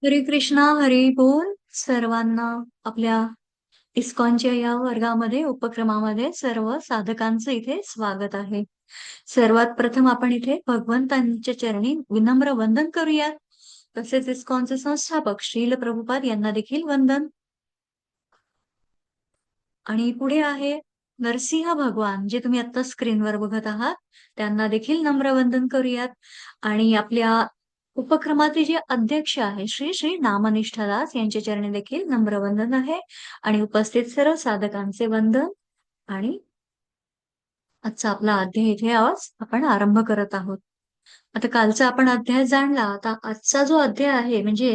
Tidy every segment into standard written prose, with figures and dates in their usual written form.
हरे कृष्णा हरी बोल. सर्वांना आपल्या इस्कॉनच्या या वर्गामध्ये उपक्रमामध्ये सर्व साधकांचं इथे स्वागत आहे. सर्वात प्रथम आपण इथे भगवंतांच्या चरणी विनम्र वंदन करूयात. तसेच इस्कॉनचे संस्थापक श्रील प्रभुपाद यांना देखील वंदन. आणि पुढे आहे नरसिंह भगवान, जे तुम्ही आता स्क्रीनवर बघत आहात, त्यांना देखील नम्र वंदन करूयात. आणि आपल्या उपक्रमाचे जे अध्यक्ष आहे श्री श्री नामनिष्ठादास यांच्या चरणी देखील नम्र वंदन आहे. आणि उपस्थित सर्व साधकांचे वंदन. आणि आजचा आपला अध्याय इथे आज आपण आरंभ करत आहोत. आता कालचा आपण अध्याय जाणला. आता आजचा जो अध्याय आहे म्हणजे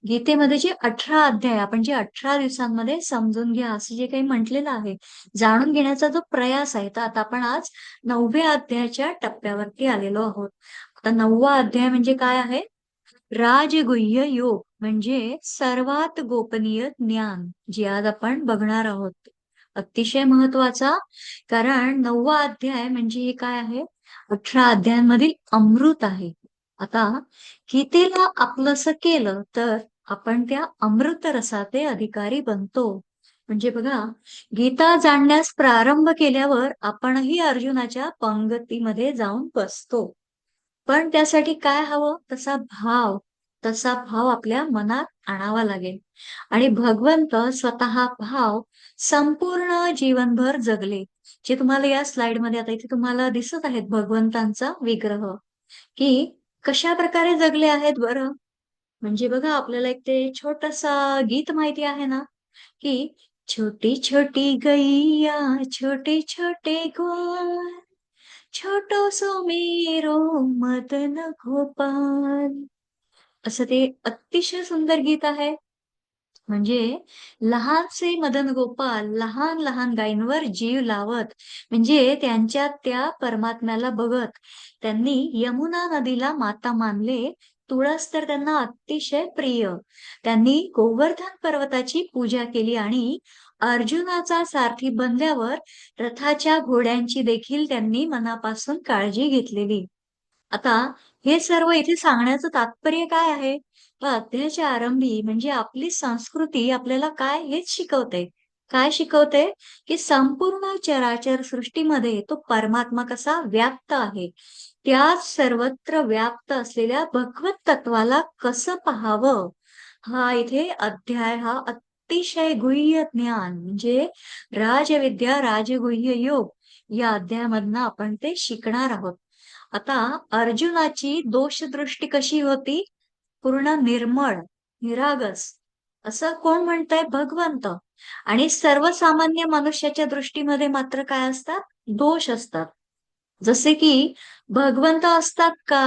गीतेमध्ये जे 18 अध्याय आपण जे 18 दिवसांमध्ये समजून घ्या असं जे काही म्हटलेलं आहे, जाणून घेण्याचा जो प्रयास आहे, तर आता आपण आज 9व्या अध्यायाच्या टप्प्यावरती आलेलो आहोत. आता 9वा अध्याय म्हणजे काय आहे? राजगुह्य योग म्हणजे सर्वात गोपनीय ज्ञान, जे आज आपण बघणार आहोत. अतिशय महत्वाचा, कारण 9वा अध्याय म्हणजे हे काय आहे? 18 अध्यायांमधील अमृत आहे. आता गीतेला आपलंसं केलं तर आपण त्या अमृत रसाचे अधिकारी बनतो. म्हणजे बघा, गीता जाणण्यास प्रारंभ केल्यावर आपणही अर्जुनाच्या पंगतीमध्ये जाऊन बसतो. पण त्यासाठी काय हवं? तसा भाव आपल्या मनात आणावा लागेल. आणि भगवंत स्वतः भाव संपूर्ण जीवनभर जगले. जे तुम्हाला या स्लाइडमध्ये आता इथे तुम्हाला दिसत आहेत भगवंतांचा विग्रह, की कशा प्रकारे जगले आहेत बरं. म्हणजे बघा, आपल्याला एक ते छोटसा गीत माहिती आहे ना, की छोटी छोटी गैया छोटे छोटे ग्वाल, छोटो सो मेरो मदन गोपाल. असं ते अतिशय सुंदर गीत आहे. म्हणजे लहानसे मदन गोपाल लहान लहान गायींवर जीव लावत, म्हणजे त्यांच्या त्या परमात्म्याला बघत त्यांनी यमुना नदीला माता मानले. तुळस तर त्यांना अतिशय प्रिय. त्यांनी गोवर्धन पर्वताची पूजा केली आणि अर्जुनाचा सारथी बनल्यावर रथाच्या घोड्यांची देखील त्यांनी मनापासून काळजी घेतलेली. आता हे सर्व इथे सांगण्याचं तात्पर्य काय आहे? तर अध्यायाच्या आरंभी म्हणजे आपली संस्कृती आपल्याला काय हेच शिकवते. काय शिकवते? की संपूर्ण चराचर सृष्टीमध्ये तो परमात्मा कसा व्याप्त आहे. त्या सर्वत्र व्याप्त असलेल्या भगवत तत्वाला कसं पाहावं, हा इथे अध्याय हा अतिशय गुह्य ज्ञान म्हणजे राजविद्या राजगुह्य योग या अध्यायामधनं आपण ते शिकणार आहोत. आता अर्जुनाची दोषदृष्टी कशी होती? पूर्ण निर्मळ, निरागस. असं कोण म्हणतंय? भगवंत. आणि सर्वसामान्य मनुष्याच्या दृष्टीमध्ये मात्र काय असतात? दोष असतात. जसे की भगवंत असतात का?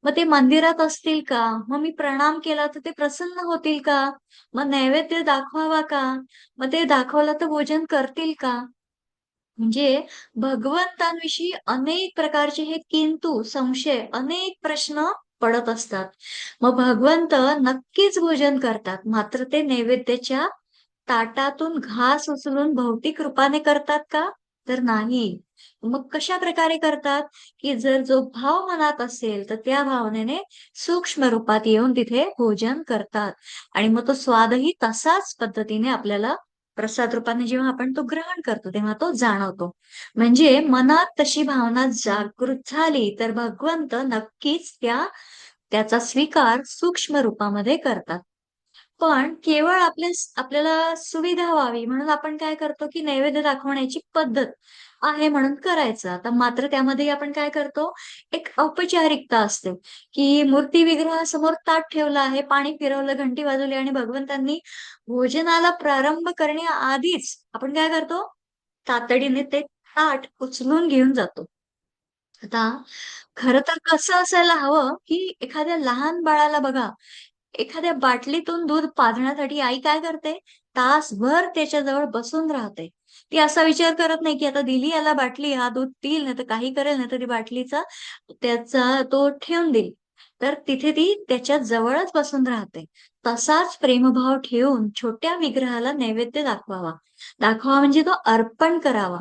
मग ते मंदिरात असतील का? मग मी प्रणाम केला तर ते प्रसन्न होतील का? मग नैवेद्य दाखवावा का? मग ते दाखवलं तर भोजन करतील का? म्हणजे भगवंतांविषयी अनेक प्रकारचे हे किंतु, संशय, अनेक प्रश्न पडत असतात. मग भगवंत नक्कीच भोजन करतात, मात्र ते नैवेद्याच्या ताटातून घास उचलून भौतिक रूपाने करतात का? तर नाही. मग कशा प्रकारे करतात? की जर जो भाव मनात असेल, तर त्या भावनेने सूक्ष्म रूपात येऊन तिथे भोजन करतात. आणि मग तो स्वादही तसाच पद्धतीने आपल्याला प्रसाद रूपाने जेव्हा आपण तो ग्रहण करतो, तेव्हा तो जाणवतो. म्हणजे मनात तशी भावना जागृत झाली, तर भगवंत नक्कीच त्याचा स्वीकार सूक्ष्म रूपामध्ये करतात. पण केवळ आपल्याला सुविधा व्हावी म्हणून आपण काय करतो, की नैवेद्य दाखवण्याची पद्धत आहे म्हणून करायचं. आता मात्र त्यामध्ये आपण काय करतो, एक औपचारिकता असते, की मूर्ती विग्रहासमोर ताट ठेवलं आहे, पाणी फिरवलं, घंटी वाजवली आणि भगवंतांनी भोजनाला प्रारंभ करण्याआधीच आपण काय करतो, तातडीने ते ताट उचलून घेऊन जातो. आता खरं तर कसं असायला हवं, की एखाद्या लहान बाळाला बघा, एखाद्या बाटलीतून दूध पाजण्यासाठी आई काय करते? तासभर त्याच्याजवळ बसून राहते. ती असा विचार करत नाही, की आता दिली याला बाटली, हा दूध पिईल, नाहीतर काही करेल, नाहीतर ती बाटलीचा त्याचा तो ठेवून देईल. तर तिथे ती त्याच्या जवळच बसून राहते. तसाच प्रेमभाव ठेवून छोट्या विग्रहाला नैवेद्य दाखवावा. दाखवावा म्हणजे तो अर्पण करावा.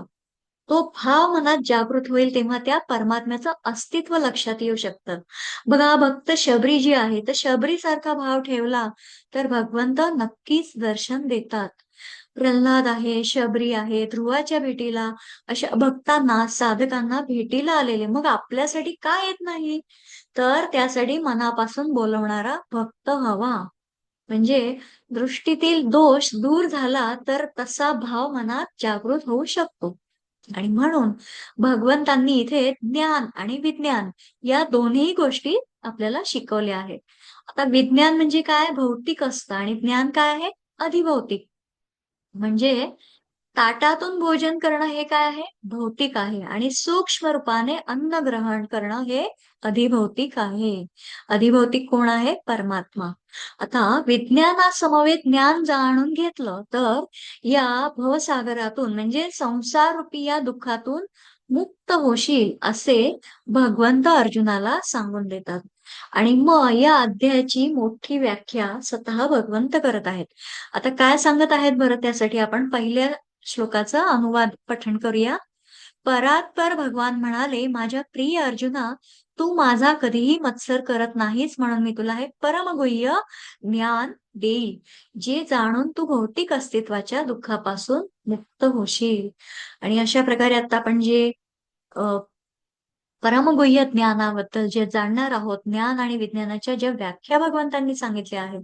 तो भाव मनात जागृत होईल तेव्हा त्या परमात्म्याचं अस्तित्व लक्षात येऊ शकतं. बघा भक्त शबरी जी आहे, तर शबरीसारखा भाव ठेवला तर भगवंत नक्कीच दर्शन देतात. प्रल्हाद आहे, शबरी आहे, ध्रुवाच्या भेटीला अशा भक्तांना, साधकांना भेटीला आलेले. मग आपल्यासाठी का येत नाही? तर त्यासाठी मनापासून बोलवणारा भक्त हवा. म्हणजे दृष्टीतील दोष दूर झाला तर तसा भाव मनात जागृत होऊ शकतो. आणि म्हणून भगवंतांनी इथे ज्ञान आणि विज्ञान या दोन्ही गोष्टी आपल्याला शिकवल्या आहेत. आता विज्ञान म्हणजे काय? भौतिक असतं आणि ज्ञान काय आहे? अधिभौतिक. म्हणजे ताटातून भोजन करणं हे काय आहे? भौतिक आहे आणि सूक्ष्म रूपाने अन्न ग्रहण करणं हे अधिभौतिक आहे. अधिभौतिक कोण आहे? परमात्मा. आता विज्ञानासमवेत ज्ञान जाणून घेतलं तर या भवसागरातून म्हणजे संसार रूपी या दुःखातून मुक्त होशील असे भगवंत अर्जुनाला सांगून देतात. आणि मग या अध्यायाची मोठी व्याख्या स्वतः भगवंत करत आहेत. आता काय सांगत आहेत बरं त्यासाठी आपण पहिल्या श्लोकाचा अनुवाद पठण करूया. परात्पर भगवान म्हणाले, माझ्या प्रिय अर्जुना, तू माझा कधीही मत्सर करत नाहीस म्हणून मी तुला हे परमगुह्य ज्ञान देईल, जे जाणून तू भौतिक अस्तित्वाच्या दुःखापासून मुक्त होशील. आणि अशा प्रकारे आता आपण जे अ, परमगुह्य ज्ञानाबद्दल जे जाणणार आहोत, ज्ञान आणि विज्ञानाच्या ज्या व्याख्या भगवंतांनी सांगितल्या आहेत,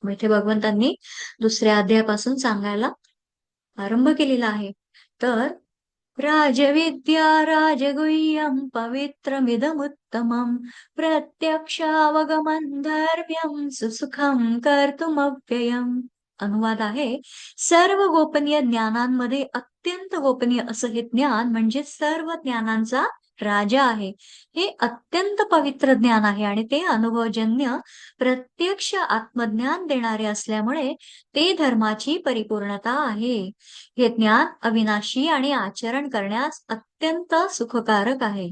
मग इथे भगवंतांनी दुसऱ्या अध्यायापासून सांगायला आरंभ केलेला आहे. तर राजविद्या राजगुह्यं पवित्रमिदमुत्तमं प्रत्यक्षावगमनं धर्म्यं सुसुखं कर्तुमव्ययम्. अनुवाद आहे, सर्व गोपनीय ज्ञानांमध्ये अत्यंत गोपनीय असं हे ज्ञान म्हणजे सर्व ज्ञानांचा राजा आहे. हे अत्यंत पवित्र ज्ञान आहे आणि ते अनुभवजन्य प्रत्यक्ष आत्मज्ञान देणारे असल्यामुळे ते धर्माची परिपूर्णता आहे. हे ज्ञान अविनाशी आणि आचरण करण्यास अत्यंत सुखकारक आहे.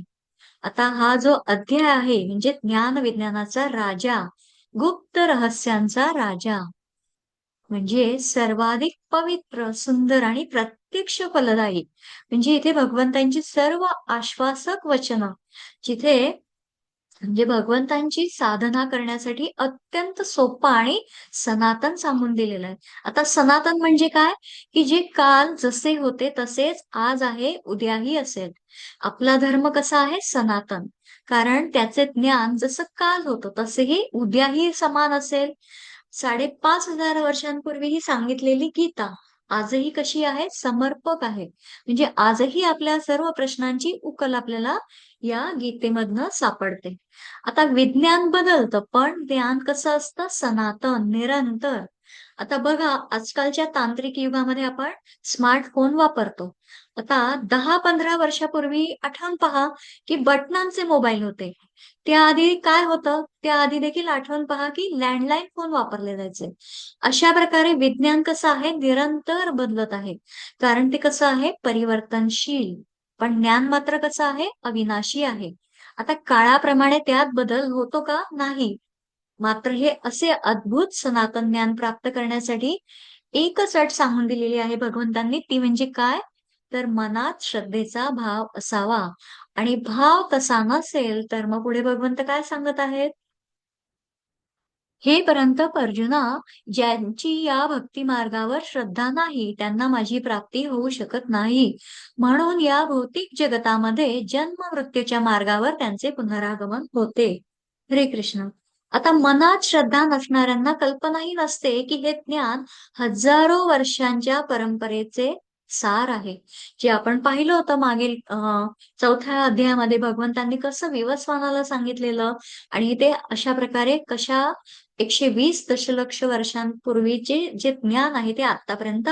आता हा जो अध्याय आहे म्हणजे ज्ञान विज्ञानाचा राजा, गुप्त रहस्यांचा राजा म्हणजे सर्वाधिक पवित्र, सुंदर आणि प्रत्यक्ष फलदायी. म्हणजे इथे भगवंतांची सर्व आश्वासक वचनं जिथे म्हणजे भगवंतांची साधना करण्यासाठी अत्यंत सोपा आणि सनातन सांगून दिलेलं आहे. आता सनातन म्हणजे काय? की जे काल जसे होते तसेच आज आहे, उद्याही असेल. आपला धर्म कसा आहे? सनातन. कारण त्याचे ज्ञान जसं काल होतं तसेही उद्याही समान असेल. 5,500 वर्षांपूर्वी सांगितलेली गीता आजही कशी आहे? समर्पक आहे. म्हणजे आजही आपल्या सर्व प्रश्नांची उकल आपल्याला या गीतेमधनं सापडते. आता विज्ञान बदलतं, पण ज्ञान कसं असतं? सनातन, निरंतर. आता बघा, आजकालच्या तांत्रिक युगामध्ये आपण स्मार्टफोन वापरतो. आता 10-15 वर्षापूर्वी आठवून पहा, की बटनांचे मोबाईल होते. त्याआधी काय होतं? त्याआधी देखील आठवून पहा, की लँडलाईन फोन वापरले जायचे. अशा प्रकारे विज्ञान कसं आहे? निरंतर बदलत आहे. कारण ते कसं आहे? परिवर्तनशील. पण ज्ञान मात्र कसं आहे? अविनाशी आहे. आता काळाप्रमाणे त्यात बदल होतो का? नाही. मात्र हे असे अद्भुत सनातन ज्ञान प्राप्त करण्यासाठी एकच अट सांगून दिलेली आहे भगवंतांनी, ती म्हणजे काय? तर मनात श्रद्धेचा भाव असावा आणि भाव तसा नसेल, तर मग पुढे भगवंत काय सांगत आहेत? हे परंतप अर्जुना, ज्यांची या भक्ती मार्गावर श्रद्धा नाही, त्यांना माझी प्राप्ती होऊ शकत नाही. म्हणून या भौतिक जगतामध्ये जन्म मृत्यूच्या मार्गावर त्यांचे पुनरागमन होते. हरे कृष्ण. आता मनात श्रद्धा नसणाऱ्यांना कल्पनाही नसते, की हे ज्ञान हजारो वर्षांच्या परंपरेचे सार आहे. जे आपण पाहिलं होतं मागील 4थ्या अध्यायामध्ये भगवंतांनी कसं विवस्वानाला सांगितलेलं आणि ते अशा प्रकारे कशा 120 दशलक्ष वर्षांपूर्वीचे जे ज्ञान आहे ते आतापर्यंत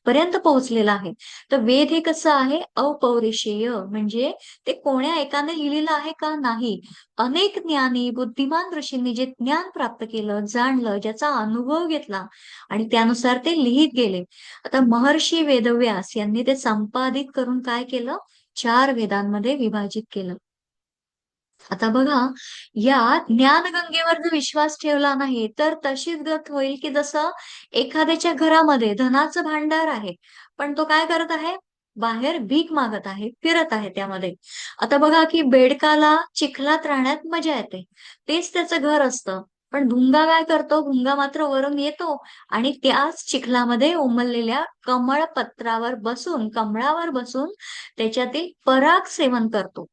पर्यंत पोहोचलेलं आहे. तर वेद हे कसं आहे? अपौरुषेय म्हणजे ते कोण्या एकाने लिहिलेलं आहे का? नाही. अनेक ज्ञानी, बुद्धिमान ऋषींनी जे ज्ञान प्राप्त केलं, जाणलं, ज्याचा अनुभव घेतला आणि त्यानुसार ते लिहित गेले. आता महर्षी वेदव्यास यांनी ते संपादित करून काय केलं? 4 वेदांमध्ये विभाजित केलं. आता बघा, या ज्ञानगंगेवर जर विश्वास ठेवला नाही, तर तशीच गत होईल, की जसं एखाद्याच्या घरामध्ये धनाचं भांडार आहे, पण तो काय करत आहे? बाहेर भीक मागत आहे, फिरत आहे त्यामध्ये. आता बघा की बेडकाला चिखलात राहण्यात मजा येते. तेच त्याचं घर असतं. पण भुंगा काय करतो? भुंगा मात्र वरून येतो आणि त्याच चिखलामध्ये उमललेल्या कमळपत्रावर बसून, कमळावर बसून त्याच्यातील पराग सेवन करतो.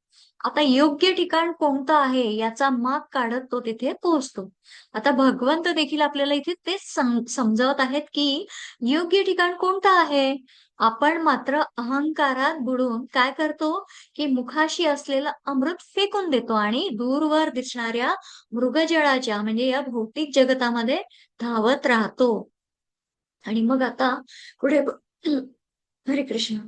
आता योग्य ठिकाण कोणतं आहे याचा माग काढत तो तिथे पोहोचतो. आता भगवंत देखील आपल्याला इथे तेच समजावत आहेत की योग्य ठिकाण कोणतं आहे? आपण मात्र अहंकारात बुडून काय करतो, की मुखाशी असलेलं अमृत फेकून देतो आणि दूरवर दिसणाऱ्या मृगजळाच्या म्हणजे या भौतिक जगतामध्ये धावत राहतो. आणि मग आता पुढे हरे कृष्ण.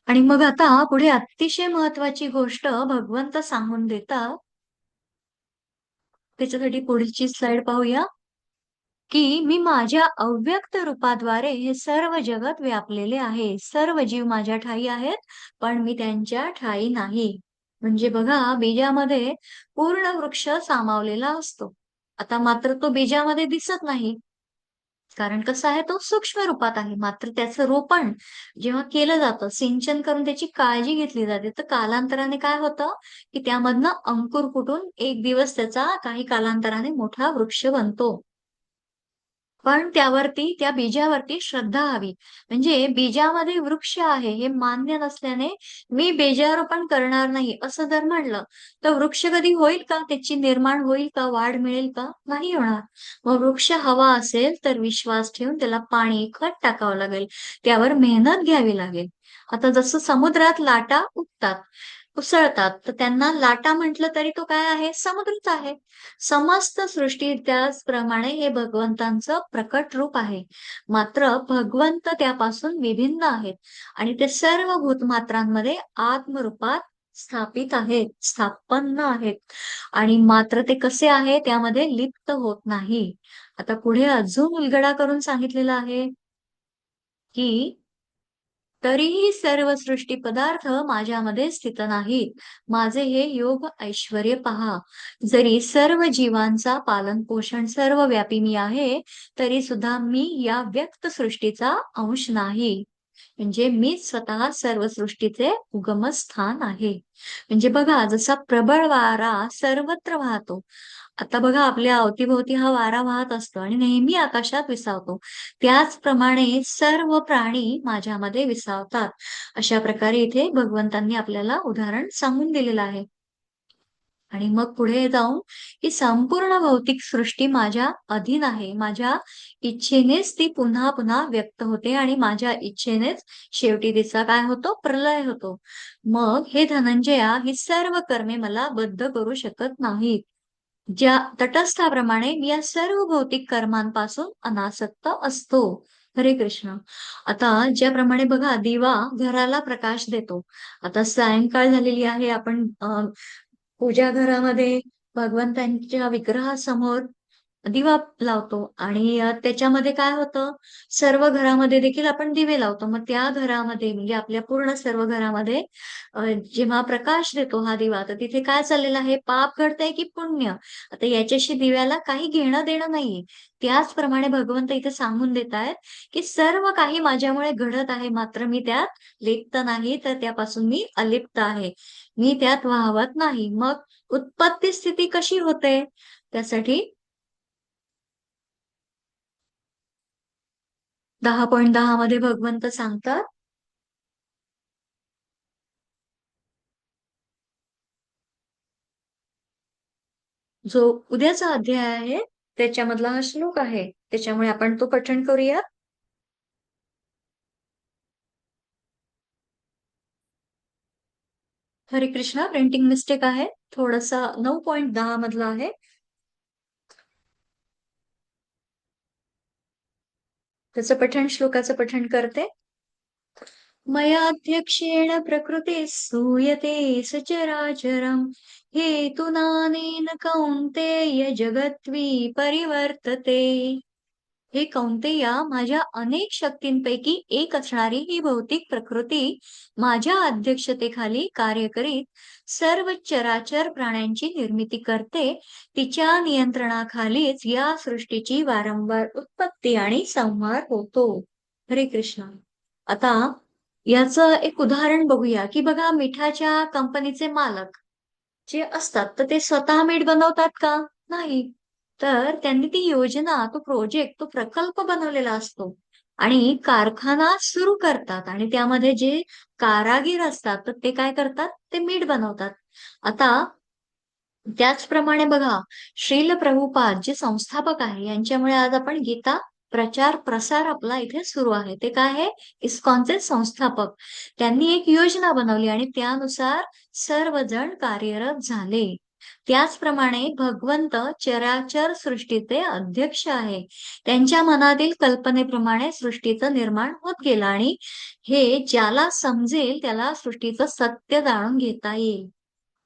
आणि मग आता पुढे अतिशय महत्वाची गोष्ट भगवंत सांगून देतात. त्याच्यासाठी पुढची स्लाइड पाहूया. की मी माझ्या अव्यक्त रूपाद्वारे हे सर्व जगत व्यापलेले आहे. सर्व जीव माझ्या ठायी आहेत, पण मी त्यांच्या ठायी नाही. म्हणजे बघा, बीजामध्ये पूर्ण वृक्ष सामावलेला असतो. आता मात्र तो बीजामध्ये दिसत नाही. कारण कसं आहे, तो सूक्ष्म रूपात आहे. मात्र त्याचं रोपण जेव्हा केलं जातं, सिंचन करून त्याची काळजी घेतली जाते, तर कालांतराने काय होतं, की त्यामधनं अंकुर फुटून एक दिवस त्याचा काही कालांतराने मोठा वृक्ष बनतो. पण त्यावरती, त्या बीजावरती श्रद्धा हवी. म्हणजे बीजामध्ये वृक्ष आहे हे मान्य नसल्याने मी बीजारोपण करणार नाही असं जर म्हणलं, तर वृक्ष कधी होईल का? त्याची निर्माण होईल का? वाढ मिळेल का? नाही होणार. मग वृक्ष हवा असेल तर विश्वास ठेवून त्याला पाणी, खत टाकावं लागेल. त्यावर मेहनत घ्यावी लागेल. आता जसं समुद्रात लाटा उठतात, उसळतात, तर त्यांना लाटा म्हटलं तरी तो काय आहे? समुद्रच आहे. समस्त सृष्टी त्याचप्रमाणे हे भगवंतांचं प्रकट रूप आहे. मात्र भगवंत त्यापासून विभिन्न आहेत आणि ते सर्व भूतमात्रांमध्ये आत्मरूपात स्थापित आहेत, स्थापन्न आहेत आणि मात्र ते कसे आहे त्यामध्ये लिप्त होत नाही. आता पुढे अजून उलगडा करून सांगितलेलं आहे की तरीही सर्व सृष्टी पदार्थ माझ्यामध्ये स्थित नाहीत. माझे हे योग ऐश्वर्य पहा. जरी सर्व जीवांचा पालन पोषण सर्व व्यापी मी आहे, तरी सुद्धा मी या व्यक्त सृष्टीचा अंश नाही. म्हणजे मीच स्वतः सर्व सृष्टीचे उगमस्थान आहे. म्हणजे बघा, जसा प्रबळ वारा सर्वत्र वाहतो. आता बघा, आपल्या अवतीभोवती हा वारा वाहत असतो आणि नेहमी आकाशात विसावतो. त्याचप्रमाणे सर्व प्राणी माझ्यामध्ये विसावतात. अशा प्रकारे इथे भगवंतांनी आपल्याला उदाहरण सांगून दिलेलं आहे. आणि मग पुढे जाऊन ही संपूर्ण भौतिक सृष्टी माझ्या अधीन आहे. माझ्या इच्छेनेच ती पुन्हा पुन्हा व्यक्त होते आणि माझ्या इच्छेनेच शेवटी तिचा काय होतो? प्रलय होतो. मग हे धनंजया, ही सर्व कर्मे मला बद्ध करू शकत नाहीत. ज्या तटस्थाप्रमाणे मी या सर्व भौतिक कर्मांपासून अनासक्त असतो. हरे कृष्ण. आता ज्याप्रमाणे बघा, दिवा घराला प्रकाश देतो. आता सायंकाळ झालेली आहे, आपण पूजा घरामध्ये भगवंतांच्या विग्रहासमोर दिवा लावतो आणि त्याच्यामध्ये काय होतं, सर्व घरामध्ये देखील आपण दिवे लावतो. मग त्या घरामध्ये म्हणजे आपल्या पूर्ण सर्व घरामध्ये जेव्हा प्रकाश देतो हा दिवा, तर तिथे काय चाललेलं आहे? पाप घडतंय की पुण्य? आता याच्याशी दिव्याला काही घेणं-देणं नाहीये. त्याचप्रमाणे भगवंत इथे सांगून देत आहेत, की सर्व काही माझ्यामुळे घडत आहे, मात्र मी त्यात लिप्त नाही, तर त्यापासून मी अलिप्त आहे. मी त्यात वाहवत नाही. मग उत्पत्ती स्थिती कशी होते? त्यासाठी 10.10 मध्ये भगवंत सांगतात, जो उद्याचा अध्याय आहे, त्याच्यामधला हा श्लोक आहे. त्याच्यामुळे आपण तो पठण करूया. हरे कृष्णा, प्रिंटिंग मिस्टेक आहे. थोडासा 9.10 मधला आहे. त्याचं पठण, श्लोकाचं पठण करते. मयाध्यक्षेण प्रकृते सूयते सचराचरम् हेतुनानेन कौन्तेय जगद्वी परिवर्तते. हे कौंतेया, माझ्या अनेक शक्तींपैकी एक असणारी ही भौतिक प्रकृती माझ्या अध्यक्षतेखाली कार्य करीत सर्व चराचर प्राण्यांची निर्मिती करते. तिच्या नियंत्रणाखालीच या सृष्टीची वारंवार उत्पत्ती आणि संहार होतो. हरे कृष्ण. आता याचं एक उदाहरण बघूया, की बघा मिठाच्या कंपनीचे मालक जे असतात, तर ते स्वतः मीठ बनवतात का? नाही. तर त्यांनी ती योजना, तो प्रोजेक्ट, तो प्रकल्प बनवलेला असतो आणि कारखाना सुरू करतात आणि त्यामध्ये जे कारागीर असतात, तर ते काय करतात? ते मीठ बनवतात. आता त्याचप्रमाणे बघा, श्रील प्रभुपाद जे संस्थापक आहे, यांच्यामुळे आज आपण गीता प्रचार प्रसार आपला इथे सुरू आहे. ते काय आहे? इस्कॉनचे संस्थापक. त्यांनी एक योजना बनवली आणि त्यानुसार सर्वजण कार्यरत झाले. त्याचप्रमाणे भगवंत चराचर सृष्टीचे अध्यक्ष आहे. त्यांच्या मनातील कल्पनेप्रमाणे सृष्टीचं निर्माण होत गेलं आणि हे ज्याला समजेल त्याला सृष्टीचं सत्य जाणून घेता येईल.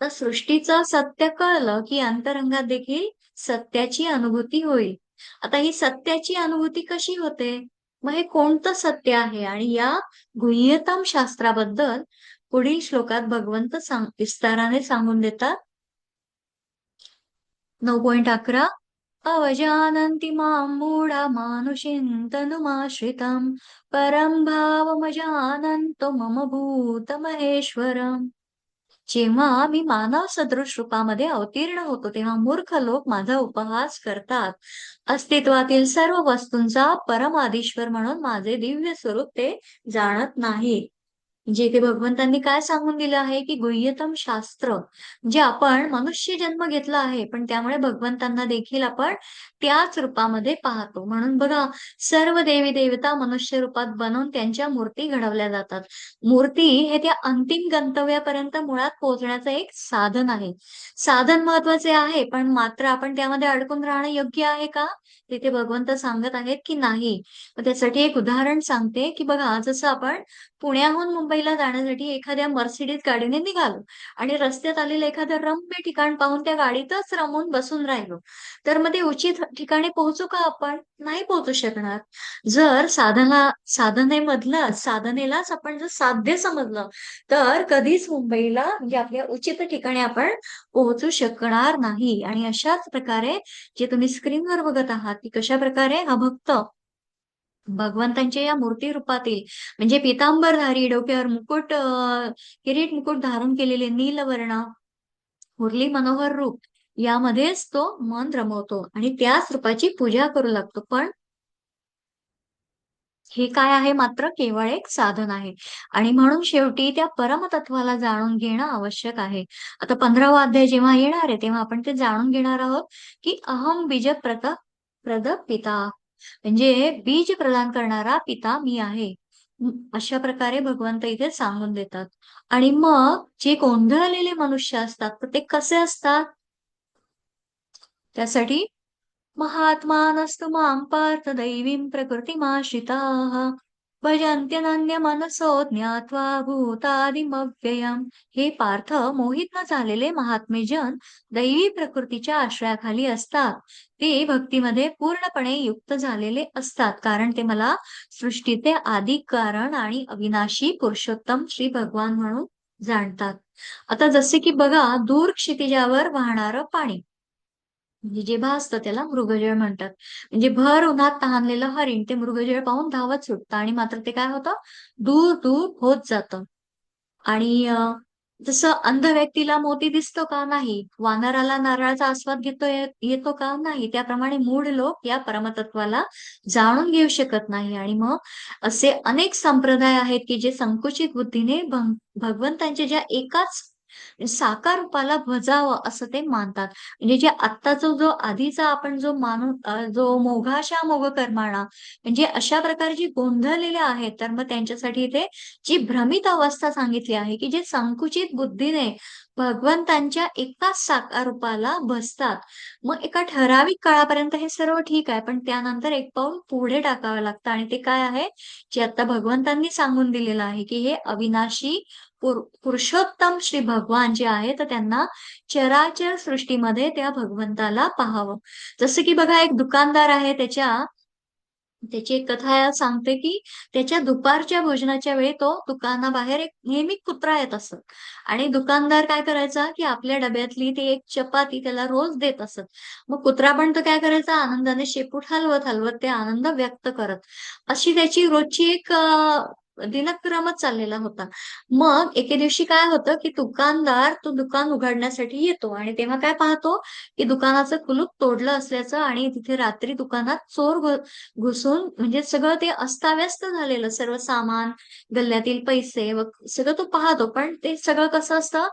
तर सृष्टीचं सत्य कळलं की अंतरंगात देखील सत्याची अनुभूती होईल. आता ही सत्याची अनुभूती कशी होते? मग हे कोणतं सत्य आहे? आणि या गुह्यतम शास्त्राबद्दल पुढील श्लोकात भगवंत विस्ताराने सांगून देतात. 9.11 अवजानन्ति मां मूढा मानुषीं तनुमाश्रितं परं भावमजानन्तो मम भूतमहेश्वरम्. जेव्हा मी मानव सदृश रूपामध्ये अवतीर्ण होतो तेव्हा मूर्ख लोक माझा उपहास करतात. अस्तित्वातील सर्व वस्तूंचा परमाधीश्वर म्हणून माझे दिव्य स्वरूप ते जाणत नाहीत. म्हणजे इथे भगवंतांनी काय सांगून दिलं आहे, की गुह्यतम शास्त्र जे आपण मनुष्य जन्म घेतला आहे, पण त्यामुळे भगवंतांना देखील आपण त्याच रूपामध्ये पाहतो. म्हणून बघा, सर्व देवी देवता मनुष्य रूपात बनवून त्यांच्या मूर्ती घडवल्या जातात. मूर्ती हे त्या अंतिम गंतव्यापर्यंत मुळात पोहोचण्याचं एक साधन आहे. साधन महत्वाचे आहे, पण मात्र आपण त्यामध्ये अडकून राहणं योग्य आहे का? तिथे भगवंत सांगत आहेत, की नाही. मग त्यासाठी एक उदाहरण सांगते, की बघा जसं आपण पुण्याहून मुंबईला जाण्यासाठी एखाद्या मर्सिडीज गाडीने निघालो आणि रस्त्यात आलेलं एखादं रम्य ठिकाण पाहून त्या गाडीतच रमून बसून राहिलो, तर मग ते उचित ठिकाणी पोहोचू का आपण? नाही पोहोचू शकणार. जर साधनेलाच आपण जर साध्य समजलं, तर कधीच मुंबईला म्हणजे आपल्या उचित ठिकाणी आपण पोहोचू शकणार नाही. आणि अशाच प्रकारे जे तुम्ही स्क्रीनवर बघत आहात, की कशा प्रकारे हा भक्त भगवंतांच्या या मूर्ती रूपातील म्हणजे पितांबरधारी, डोक्यावर मुकुट किरीट मुकुट धारण केलेले नीलवर्ण मुरली मनोहर रूप यामध्येच तो मन रमवतो आणि त्याच रूपाची पूजा करू लागतो. पण हे काय आहे? मात्र केवळ एक साधन आहे आणि म्हणून शेवटी त्या परमतत्वाला जाणून घेणं आवश्यक आहे. आता 15वा अध्याय जेव्हा येणार आहे, तेव्हा आपण ते जाणून घेणार आहोत, की अहम बीज प्रद पिता म्हणजे बीज प्रदान करणारा पिता मी आहे. अशा प्रकारे भगवंत इथे सांगून देतात. आणि मग जे गोंधळलेले मनुष्य असतात, तर ते कसे असतात? त्यासाठी महात्मानस्तु मां पार्थ दैवीं प्रकृतिमाश्रिताः भजन्त्यनन्यमनसो ज्ञात्वा भूतादिमव्ययम्. हे पार्थ, मोहित न झालेले महात्मे जन दैवी प्रकृतीच्या आश्रयाखाली असतात. ते भक्तीमध्ये पूर्णपणे युक्त झालेले असतात, कारण ते मला सृष्टीचे आदी कारण आणि अविनाशी पुरुषोत्तम श्री भगवान म्हणून जाणतात. आता जसे की बघा, दूर क्षितिजावर वाहणारं पाणी म्हणजे जे भासतं त्याला मृगजळ म्हणतात. म्हणजे भर उन्हात तहानलेलं हरिण ते मृगजळ पाहून धावत सुटतं आणि मात्र ते काय होतं? दूर दूर होत जातं. आणि जसं अंध व्यक्तीला मोती दिसतो का? नाही. वानराला नारळाचा आस्वाद येतो का? नाही. त्याप्रमाणे मूढ लोक या परमतत्वाला जाणून घेऊ शकत नाही. आणि मग असे अनेक संप्रदाय आहेत, की जे संकुचित बुद्धीने भगवंतांच्या ज्या एकाच साकार रूपाला भजावं असं ते मानतात. म्हणजे जे आत्ताचा जो आधीचा आपण जो जो मोघाशा मोघ कर्माणा म्हणजे अशा प्रकारे जे गोंधळलेले आहेत, तर मग त्यांच्यासाठी इथे जी भ्रमित अवस्था सांगितली आहे, की जे संकुचित बुद्धीने भगवंतांच्या एकाच साकार रूपाला भजतात. मग एका ठराविक काळापर्यंत हे सर्व ठीक आहे, पण त्यानंतर एक पाऊल पुढे टाकावं लागतं आणि ते काय आहे? जे आता भगवंतांनी सांगून दिलेलं आहे, की हे अविनाशी पुरुषोत्तम श्री भगवान जे आहे, तर त्यांना चराचर सृष्टीमध्ये त्या भगवंताला पाहावं. जसं की बघा, एक दुकानदार आहे, त्याच्या त्याची एक कथा सांगते, की त्याच्या दुपारच्या भोजनाच्या वेळी तो दुकानाबाहेर एक नेहमी कुत्रा येत असत आणि दुकानदार काय करायचा, की आपल्या डब्यातली ती एक चपाती त्याला रोज देत असत. मग कुत्रा पण तो काय करायचा, आनंदाने शेपूट हलवत-हलवत ते आनंद व्यक्त करत. अशी त्याची रोजची एक दिनक्रमच चाललेला होता. मग एके दिवशी काय होतं, की दुकानदार तो दुकान उघडण्यासाठी येतो आणि तेव्हा काय पाहतो, की दुकानाचं कुलूप तोडलं असल्याचं आणि तिथे रात्री दुकानात चोर घुसून म्हणजे सगळं ते अस्ताव्यस्त झालेलं सर्व सामान, गल्ल्यातील पैसे व सगळं तो पाहतो. पण ते सगळं कसं असतं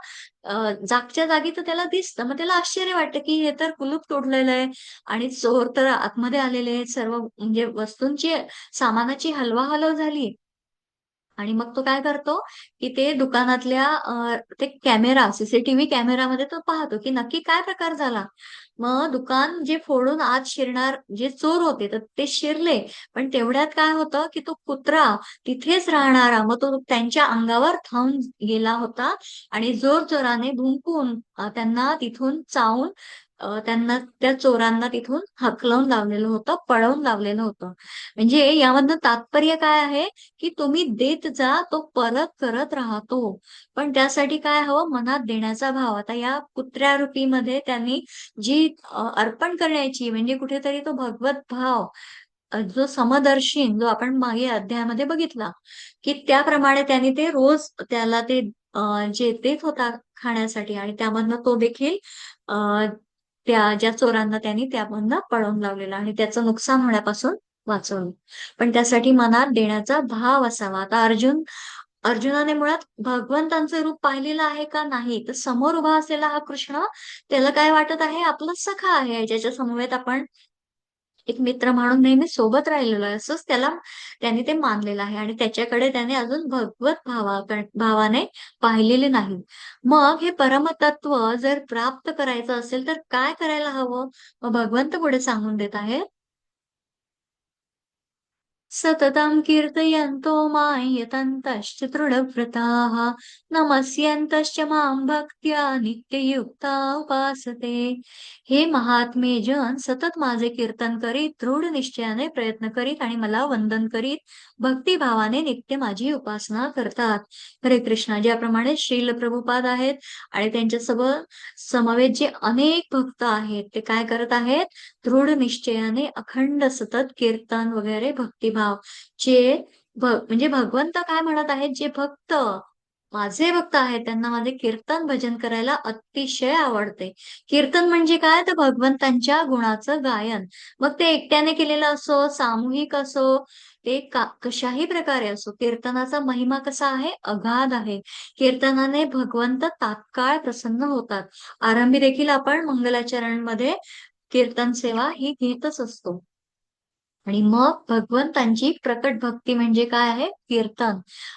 जागच्या जागी तर त्याला दिसतं. मग त्याला आश्चर्य वाटतं, की हे तर कुलूप तोडलेलं आहे आणि चोर तर आतमध्ये आलेले आहेत. सर्व म्हणजे वस्तूंची, सामानाची हलवाहलव झाली. आणि मग तो काय करतो, की ते दुकानातल्या ते कॅमेरा, सीसीटीव्ही कॅमेरामध्ये तो पाहतो, की नक्की काय प्रकार झाला. मग दुकान जे फोडून आत शिरणार जे चोर होते, तर ते शिरले. पण तेवढ्यात काय होतं, की तो कुत्रा तिथेच राहणारा, मग तो त्यांच्या अंगावर धावून गेला होता आणि जोरजोराने भुंकून त्यांना तिथून चावून त्यांना त्या चोरांना तिथून हाकलून लावलेलं होतं, पळवून लावलेलं होतं. म्हणजे यामधनं तात्पर्य काय आहे, की तुम्ही देत जा, तो परत करत राहतो. पण त्यासाठी काय हवं? मनात देण्याचा भाव. आता या कुत्र्यारूपीमध्ये त्यांनी जी अर्पण करण्याची म्हणजे कुठेतरी तो भगवत भाव जो समदर्शीन जो आपण मागे अध्यायामध्ये बघितला, की त्याप्रमाणे त्यांनी ते रोज त्याला ते जे देत होता खाण्यासाठी आणि त्यामधनं तो देखील अ, त्या ज्या चोरांना त्यांनी त्यामधनं पळवून लावलेला आणि त्याचं नुकसान होण्यापासून वाचवलं. पण त्यासाठी मनात देण्याचा भाव असावा. आता अर्जुनाने मुळात भगवंतांचं रूप पाहिलेलं आहे का? नाही. तर समोर उभा असलेला हा कृष्ण त्याला काय वाटत आहे? आपला सखा आहे, ज्याच्या समवेत आपण एक मित्र म्हणून नेहमी सोबत राहिलेलो आहे, असंच त्याने ते मानलेलं आहे आणि त्याच्याकडे त्याने अजून भगवत भावाने पाहिलेले नाही. मग हे परमतत्व जर प्राप्त करायचं असेल, तर काय करायला हवं? मग भगवंत पुढे सांगून देत आहेत सततं कीर्तयन्तो मां यतन्तश्च दृढव्रताः नमस्यन्तश्च मां भक्त्या नित्ययुक्ता उपासते. हे महात्मे जन सतत माझे कीर्तन करीत, दृढ निश्चयाने प्रयत्न करीत आणि मला वंदन करीत, भक्तिभावाने नित्य माझी उपासना करतात. हरे कृष्णा. ज्याप्रमाणे श्रील प्रभुपाद आहेत आणि त्यांच्यासोबत समवेत जे अनेक भक्त आहेत, ते काय करत आहेत? दृढ निश्चयाने अखंड सतत कीर्तन वगैरे भक्तिभाव जे म्हणजे भगवंत काय म्हणत आहेत, जे भक्त माझे भक्त आहेत, त्यांना माझे कीर्तन भजन करायला अतिशय आवडते. कीर्तन म्हणजे काय? तर भगवंतांच्या गुणाचं गायन. मग ते एकट्याने केलेलं असो, सामूहिक असो, ते कशाही प्रकारे असो, कीर्तनाचा महिमा कसा आहे? अगाध आहे. कीर्तनाने भगवंत तात्काळ प्रसन्न होतात. आरंभी देखील आपण मंगलाचरणमध्ये कीर्तन सेवा ही घेतच असतो. आणि मग भगवंतांची प्रकट भक्ती म्हणजे काय आहे? कीर्तन.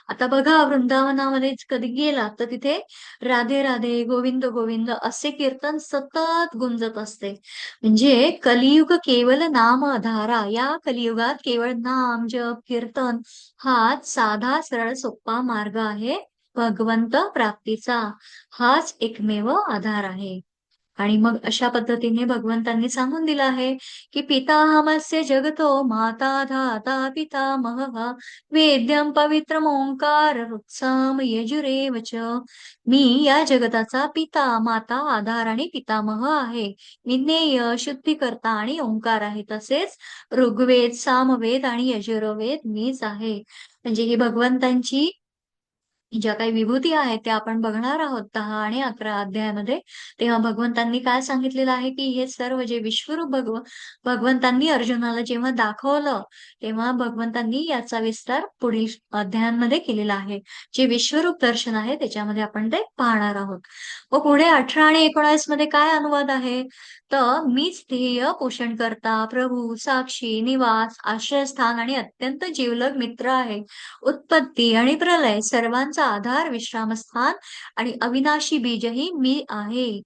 आता बघा वृंदावनामध्ये कधी गेलात तर तिथे राधे राधे, गोविंद गोविंद असे कीर्तन सतत गुंजत असते. म्हणजे कलियुग केवल नाम आधारा. या कलियुगात केवळ नाम, जप, कीर्तन हाच साधा, सरळ, सोपा मार्ग आहे भगवंत प्राप्तीचा. हाच एकमेव आधार आहे. आणि मग अशा पद्धतीने भगवंतांनी सांगून दिलं आहे, की पितामहस्य जगतो माता धाता पितामहः वेद्यं पवित्रम् ओंकार रुत्साम यजुरेव च. मी या जगताचा पिता, माता, आधार आणि पितामह आहे. मी ज्ञेय, शुद्धीकर्ता आणि ओंकार आहे. तसेच ऋग्वेद, सामवेद आणि यजुर्वेद मीच आहे. म्हणजे ही भगवंतांची ज्या काही विभूती आहेत त्या आपण बघणार आहोत 10 आणि 11 अध्यायामध्ये. तेव्हा भगवंतांनी काय सांगितलेलं आहे, की हे सर्व जे विश्वरूप भगवंतांनी अर्जुनाला जेव्हा दाखवलं, तेव्हा भगवंतांनी याचा विस्तार पुढील अध्यायांमध्ये केलेला आहे. जे विश्वरूप दर्शन आहे त्याच्यामध्ये आपण ते पाहणार आहोत. व पुढे 18 आणि 19 मध्ये काय अनुवाद आहे? तर मीच ध्येय पोषणकर्ता, प्रभू, साक्षी, निवास, आश्रयस्थान आणि अत्यंत जिवलग मित्र आहे. उत्पत्ती आणि प्रलय सर्वांचा आधार, विश्रामस्थान आणि अविनाशी बीजही मी आहे.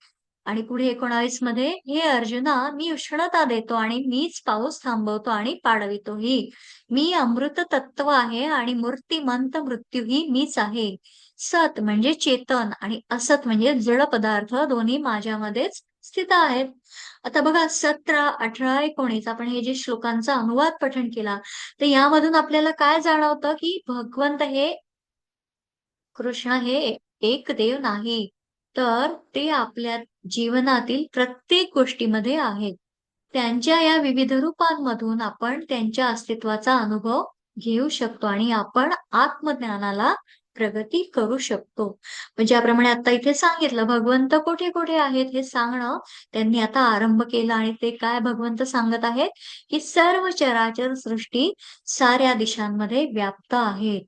आणि पुढे 19 मध्ये हे अर्जुना मी उष्णता देतो आणि मीच पाऊस थांबवतो आणि पाडवितोही. मी अमृत तत्व आहे आणि मूर्तिमंत मृत्यूही मीच आहे. सत म्हणजे चेतन आणि असत म्हणजे जड पदार्थ दोन्ही माझ्यामध्येच स्थित आहेत. आता बघा 17, 18, 19 आपण हे जे श्लोकांचा अनुवाद पठण केला, तर यामधून आपल्याला काय जाणवतं, की भगवंत हे कृष्ण हे एक देव नाही, तर ते आपल्या जीवनातील प्रत्येक गोष्टीमध्ये आहेत. त्यांच्या या विविध रूपांमधून आपण त्यांच्या अस्तित्वाचा अनुभव घेऊ शकतो आणि आपण आत्मज्ञानाला प्रगती करू शकतो. म्हणजे ज्याप्रमाणे आता इथे सांगितलं, भगवंत कुठे-कुठे आहेत हे सांगणं त्यांनी आता आरंभ केला आणि ते काय भगवंत सांगत आहेत, की सर्व चराचर सृष्टी साऱ्या दिशांमध्ये व्याप्त आहेत.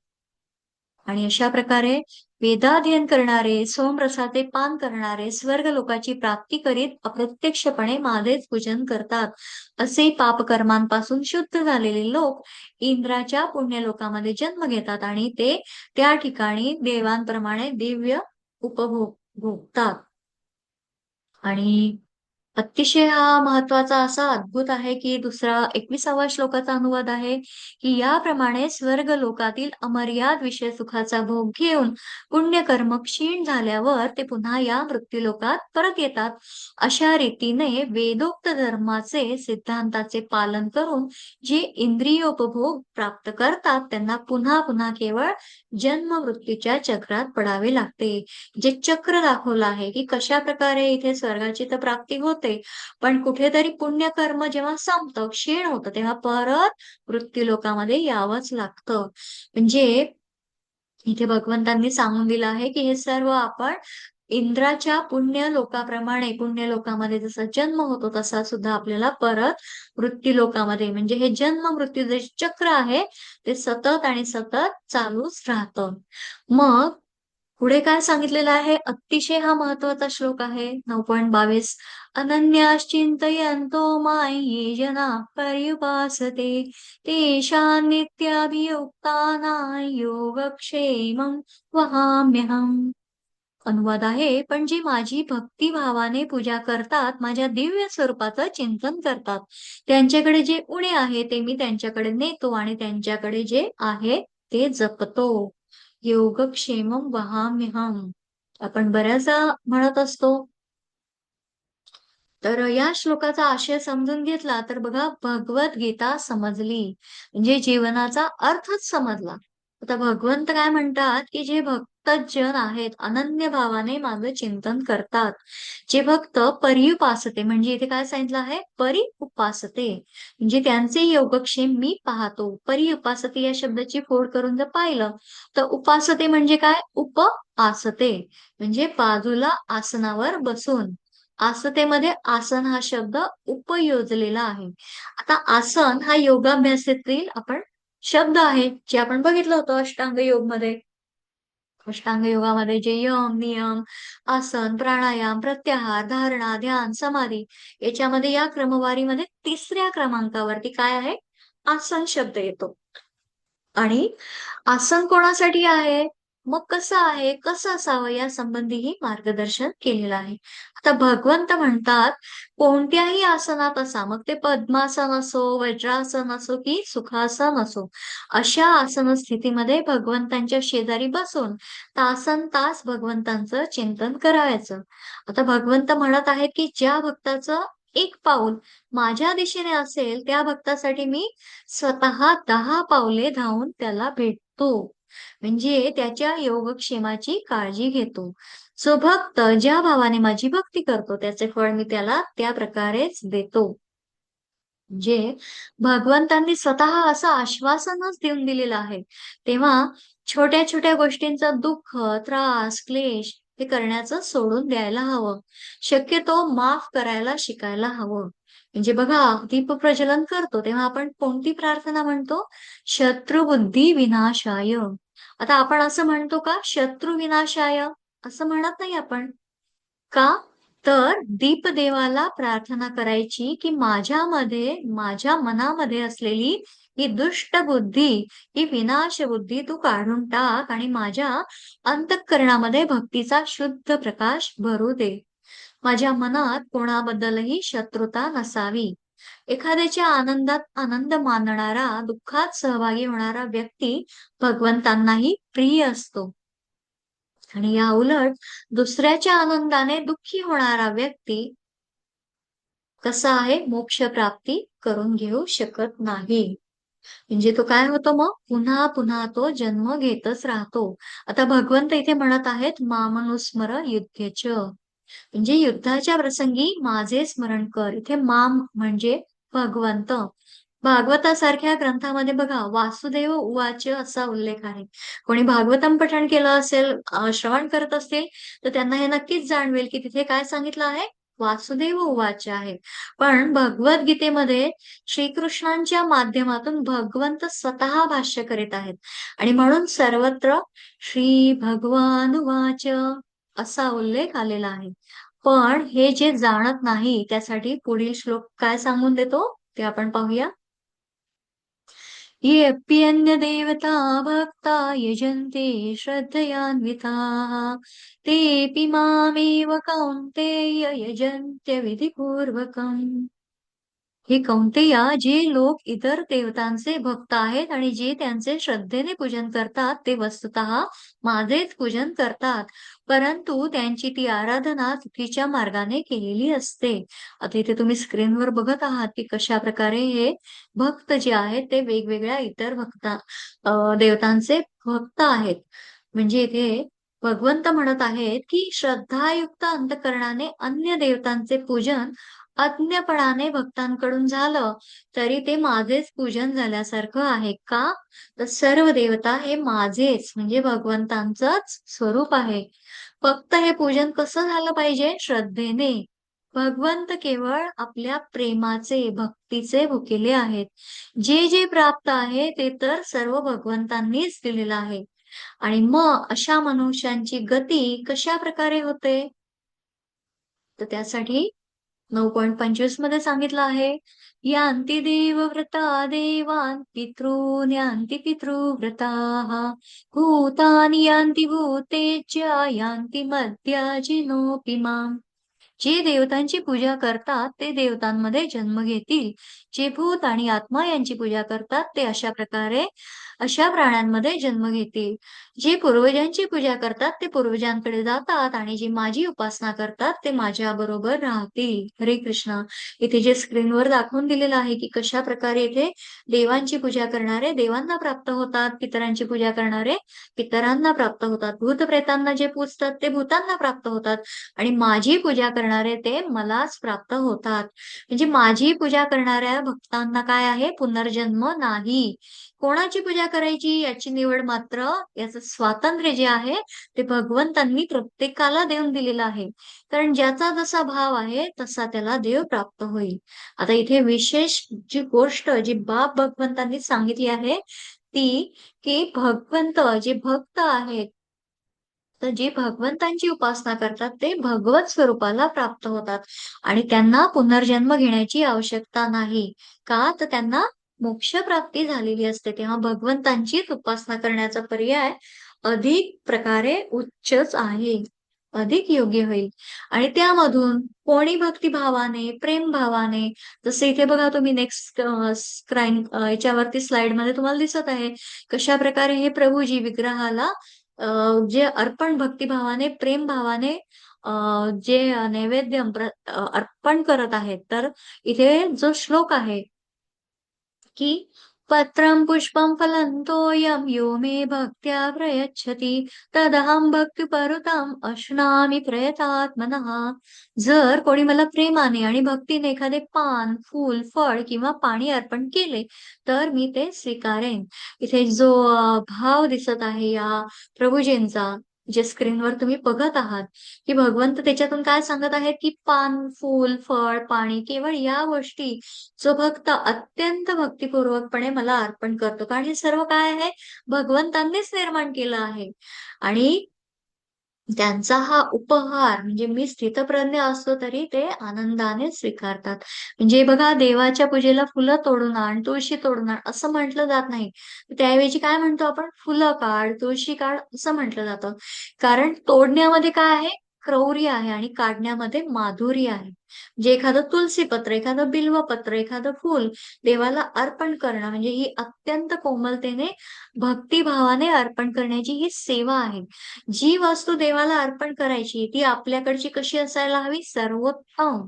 आणि अशा प्रकारे वेदाध्ययन करणारे, सोमरसाचे पान करणारे, स्वर्गलोकाची प्राप्ती करीत अप्रत्यक्षपणे माझेच पूजन करतात. असे पापकर्मांपासून शुद्ध झालेले लोक इंद्राच्या पुण्यलोकामध्ये जन्म घेतात आणि ते त्या ठिकाणी देवांप्रमाणे दिव्य उपभोग भोगतात. आणि अतिशय हा महत्वाचा असा अद्भुत आहे, की दुसरा 21वा श्लोकाचा अनुवाद आहे, की याप्रमाणे स्वर्ग लोकातील अमर्याद विषय सुखाचा भोग घेऊन पुण्यकर्म क्षीण झाल्यावर ते पुन्हा या मृत्यूलोकात परत येतात. अशा रीतीने वेदोक्त धर्माचे सिद्धांताचे पालन करून जे इंद्रियोपभोग प्राप्त करतात, त्यांना पुन्हा पुन्हा केवळ जन्म मृत्यूच्या चक्रात पडावे लागते. जे चक्र दाखवलं आहे, की कशाप्रकारे इथे स्वर्गाची तर प्राप्ती होते, पण कुठेतरी पुण्यकर्म जेव्हा संपतं, क्षीण होतं, तेव्हा परत मृत्यूलोकामध्ये यावंच लागतं. म्हणजे इथे भगवंतांनी सांगून दिलं आहे, की हे सर्व आपण इंद्राच्या पुण्यलोकाप्रमाणे पुण्यलोकामध्ये जसा जन्म होतो, तसा सुद्धा आपल्याला परत मृत्यूलोकामध्ये म्हणजे हे जन्म-मृत्यू जे चक्र आहे, ते सतत आणि सतत चालूच राहतं. मग पुढे काय सांगितलेलं आहे? अतिशय हा महत्वाचा श्लोक आहे 9.22 अनन्याश्चिंतयन्तो मां ये जनाः पर्युपासते तेषां नित्याभियुक्तानां योगक्षेमं वहाम्यहम्. अनुवाद आहे, पण जे माझी भक्तिभावाने पूजा करतात, माझ्या दिव्य स्वरूपाचं चिंतन करतात, त्यांच्याकडे जे उणे आहे ते मी त्यांच्याकडे नेतो आणि त्यांच्याकडे जे आहे ते जपतो. योगक्षेमं वहाम्यहम्. आपण बऱ्याचदा म्हणत असतो, तर या श्लोकाचा आशय समजून घेतला तर बघा भगवद्गीता समजली म्हणजे जीवनाचा अर्थच समजला. आता भगवंत काय म्हणतात, की जे भक्तजन आहेत अनन्य भावाने माझं चिंतन करतात. जे भक्त पर्युपासते म्हणजे इथे काय सांगितलं आहे? परिउपासते म्हणजे त्यांचे योगक्षेम मी पाहतो. परिउपासते या शब्दाची फोड करून जर पाहिलं, तर उपासते म्हणजे काय? उपआसते म्हणजे बाजूला आसनावर बसून. आसतेमध्ये आसन हा शब्द उपयोजलेला आहे. आता आसन हा योगाभ्यासातील आपण शब्द आहे, जे आपण बघितलं होतं अष्टांग योगमध्ये. अष्टांग योगामध्ये जे यम, नियम, आसन, प्राणायाम, प्रत्याहार, धारणा, ध्यान, समाधी याच्यामध्ये या क्रमवारीमध्ये 3ऱ्या क्रमांकावरती काय आहे? आसन शब्द येतो. आणि आसन कोणासाठी आहे? मग कसं आहे? कसं असावं यासंबंधीही मार्गदर्शन केलेलं आहे. आता भगवंत म्हणतात, कोणत्याही आसनात असा, मग ते पद्मासन असो, वज्रासन असो की सुखासन असो, अशा आसन स्थितीमध्ये भगवंतांच्या शेजारी बसून तासनतास भगवंतांचं चिंतन करायचं. आता भगवंत म्हणत आहेत, की ज्या भक्ताचं एक पाऊल माझ्या दिशेने असेल, त्या भक्तासाठी मी स्वतः 10 पावले धावून त्याला भेटतो. म्हणजे त्याच्या योगक्षेमाची काळजी घेतो. जो भक्त ज्या भावाने माझी भक्ती करतो, त्याचे फळ मी त्याला त्या प्रकारेच देतो. म्हणजे भगवंतांनी स्वतः असं आश्वासनच देऊन दिलेलं आहे. तेव्हा छोट्या-छोट्या गोष्टींचं दुःख, त्रास, क्लेश हे करण्याचं सोडून द्यायला हवं. शक्यतो माफ करायला शिकायला हवं. म्हणजे बघा दीपप्रज्वलन करतो तेव्हा आपण कोणती प्रार्थना म्हणतो? शत्रुबुद्धी विनाशाय. आता आपण असं म्हणतो का? शत्रू विनाशाय असं म्हणत नाही आपण. का? तर दीपदेवाला प्रार्थना करायची, की माझ्यामध्ये, माझ्या मनामध्ये असलेली ही दुष्ट बुद्धी, ही विनाश बुद्धी तू काढून टाक आणि माझ्या अंतःकरणामध्ये भक्तीचा शुद्ध प्रकाश भरू दे. माझ्या मनात कोणाबद्दलही शत्रुता नसावी. एखाद्याच्या आनंदात आनंद मानणारा, दुःखात सहभागी होणारा व्यक्ती भगवंतांनाही प्रिय असतो. आणि या उलट दुसऱ्याच्या आनंदाने दुःखी होणारा व्यक्ती कसा आहे, मोक्ष प्राप्ती करून घेऊ शकत नाही. म्हणजे तो काय होतो मग, पुन्हा पुन्हा तो जन्म घेतच राहतो. आता भगवंत इथे म्हणत आहेत, मामनुस्मर युध्यच, म्हणजे युद्धाच्या प्रसंगी माझे स्मरण कर. इथे माम म्हणजे भगवंत. भागवतासारख्या ग्रंथामध्ये बघा, वासुदेव उवाच असा उल्लेख आहे. कोणी भागवतम पठण केलं असेल, श्रवण करत असतील, तर त्यांना हे नक्कीच जाणवेल की तिथे काय सांगितलं आहे, वासुदेव उवाच आहे. पण भगवद्गीतेमध्ये श्रीकृष्णांच्या माध्यमातून भगवंत स्वतः भाष्य करीत आहेत, आणि म्हणून सर्वत्र श्री भगवान उवाच असा उल्लेख आलेला आहे. पण हे जे जाणत नाही, त्यासाठी पुढील श्लोक काय सांगून देतो ते आपण पाहूया. येऽप्यन्य देवता भक्ता यजन्ते श्रद्धयान्विताः तेऽपि मामेव कौन्तेय यजन्त्य विधिपूर्वकम्. हे कौंतेया, जे लोक इतर देवतांचे भक्त आहेत आणि जे त्यांचे श्रद्धेने पूजन करतात, ते वस्तुतः माझेच पूजन करतात, परंतु त्यांची ती आराधना चुकीच्या मार्गाने केलेली असते. आता इथे तुम्ही स्क्रीनवर बघत आहात की कशा प्रकारे हे भक्त जे आहेत ते वेगवेगळ्या इतर देवतांचे भक्त आहेत. म्हणजे इथे भगवंत म्हणत आहेत की श्रद्धायुक्त अंतकरणाने अन्य देवतांचे पूजन अज्ञपणाने भक्तांकडून झालं, तरी ते माझेच पूजन झाल्यासारखं आहे. का? तर सर्व देवता हे माझेच म्हणजे भगवंतांचंच स्वरूप आहे. फक्त हे पूजन कसं झालं पाहिजे? श्रद्धेने. भगवंत केवळ आपल्या प्रेमाचे, भक्तीचे भुकेले आहेत. जे जे प्राप्त आहे ते तर सर्व भगवंतांनीच दिलेलं आहे. आणि मग अशा मनुष्यांची गती कशा प्रकारे होते? तर त्यासाठी 9.25 मध्ये सांगितलं आहे, यान्ति देवव्रता देवान् पितॄन् यान्ति पितृव्रताः भूतानि यान्ति भूतेज्य यान्ति मद्याजिनोऽपि माम्. जे देवतांची पूजा करतात ते देवतांमध्ये जन्म घेतील. जे भूत आणि आत्मा यांची पूजा करतात ते अशा प्राण्यांमध्ये जन्म घेतील. जे पूर्वजांची पूजा करतात ते पूर्वजांकडे जातात, आणि जे माझी उपासना करतात ते माझ्या बरोबर राहतील. हरे कृष्ण. इथे जे स्क्रीनवर दाखवून दिलेलं आहे की कशा प्रकारे इथे देवांची पूजा करणारे देवांना प्राप्त होतात, पितरांची पूजा करणारे पितरांना प्राप्त होतात, भूतप्रेतांना जे पूजतात ते भूतांना प्राप्त होतात, आणि माझी पूजा करणारे ते मलाच प्राप्त होतात. म्हणजे माझी पूजा करणाऱ्या भक्तांना काय आहे? पुनर्जन्म नाही. कोणाची पूजा करायची याची निवड मात्र, याचं स्वातंत्र्य जे आहे ते भगवंतांनी प्रत्येकाला देऊन दिलेलं आहे. कारण ज्याचा जसा भाव आहे तसा त्याला देव प्राप्त होईल. आता इथे विशेष जी गोष्ट, जी बाब भगवंतांनी सांगितली आहे ती, की भगवंत जे भक्त आहेत, तर जे भगवंतांची उपासना करतात ते भगवत स्वरूपाला प्राप्त होतात, आणि त्यांना पुनर्जन्म घेण्याची आवश्यकता नाही. का? तर त्यांना मोक्ष प्राप्ती झालेली असते. तेव्हा भगवंतांचीच उपासना करण्याचा पर्याय अधिक प्रकारे उच्चच आहे, अधिक योग्य होईल. आणि त्यामधून कोणी भक्तिभावाने, प्रेम भावाने, जसे इथे बघा तुम्ही नेक्स्ट याच्यावरती स्लाइड मध्ये तुम्हाला दिसत आहे कशा प्रकारे हे प्रभूजी विग्रहाला जे अर्पण भक्तिभावाने, प्रेम भावाने जे नैवेद्य अर्पण करत आहेत. तर इथे जो श्लोक आहे की पत्रं पुष्पं फलं तोयं यो मे भक्त्या प्रयच्छति तदहं भक्तिपरताम् अश्नामि प्रयतात्मनः. जर कोणी मला प्रेमाने आणि भक्तीने एखादे पान, फूल, फळ किंवा पाणी अर्पण केले तर मी ते स्वीकारेन. इथे जो भाव दिसत आहे या प्रभूजींचा, जे स्क्रीनवर तुम्ही बघत आहात, की भगवंत त्याच्यातून काय सांगत आहेत की पान, फूल, फळ, पाणी, केवळ या गोष्टी जो भक्त अत्यंत भक्तिपूर्वकपणे मला अर्पण करतो, कारण हे सर्व काय आहे? भगवंतांनीच निर्माण केलं आहे. आणि त्यांचा हा उपहार म्हणजे मी स्थितप्रज्ञ असलो तरी ते आनंदाने स्वीकारतात. म्हणजे बघा, देवाच्या पूजेला फुलं तोडून आण, तुळशी तोडून आण असं म्हटलं जात नाही. त्याऐवजी काय म्हणतो आपण? फुलं काढ, तुळशी काढ असं म्हटलं जातं. कारण तोडण्यामध्ये काय आहे? क्रौर्य आहे, आणि काढण्यामध्ये माधुर्य आहे. म्हणजे एखादं तुलसीपत्र, एखादं बिल्वपत्र, एखादं फूल देवाला अर्पण करणं म्हणजे ही अत्यंत कोमलतेने, भक्तिभावाने अर्पण करण्याची ही सेवा आहे. जी वस्तू देवाला अर्पण करायची ती आपल्याकडची कशी असायला हवी? सर्वोत्तम,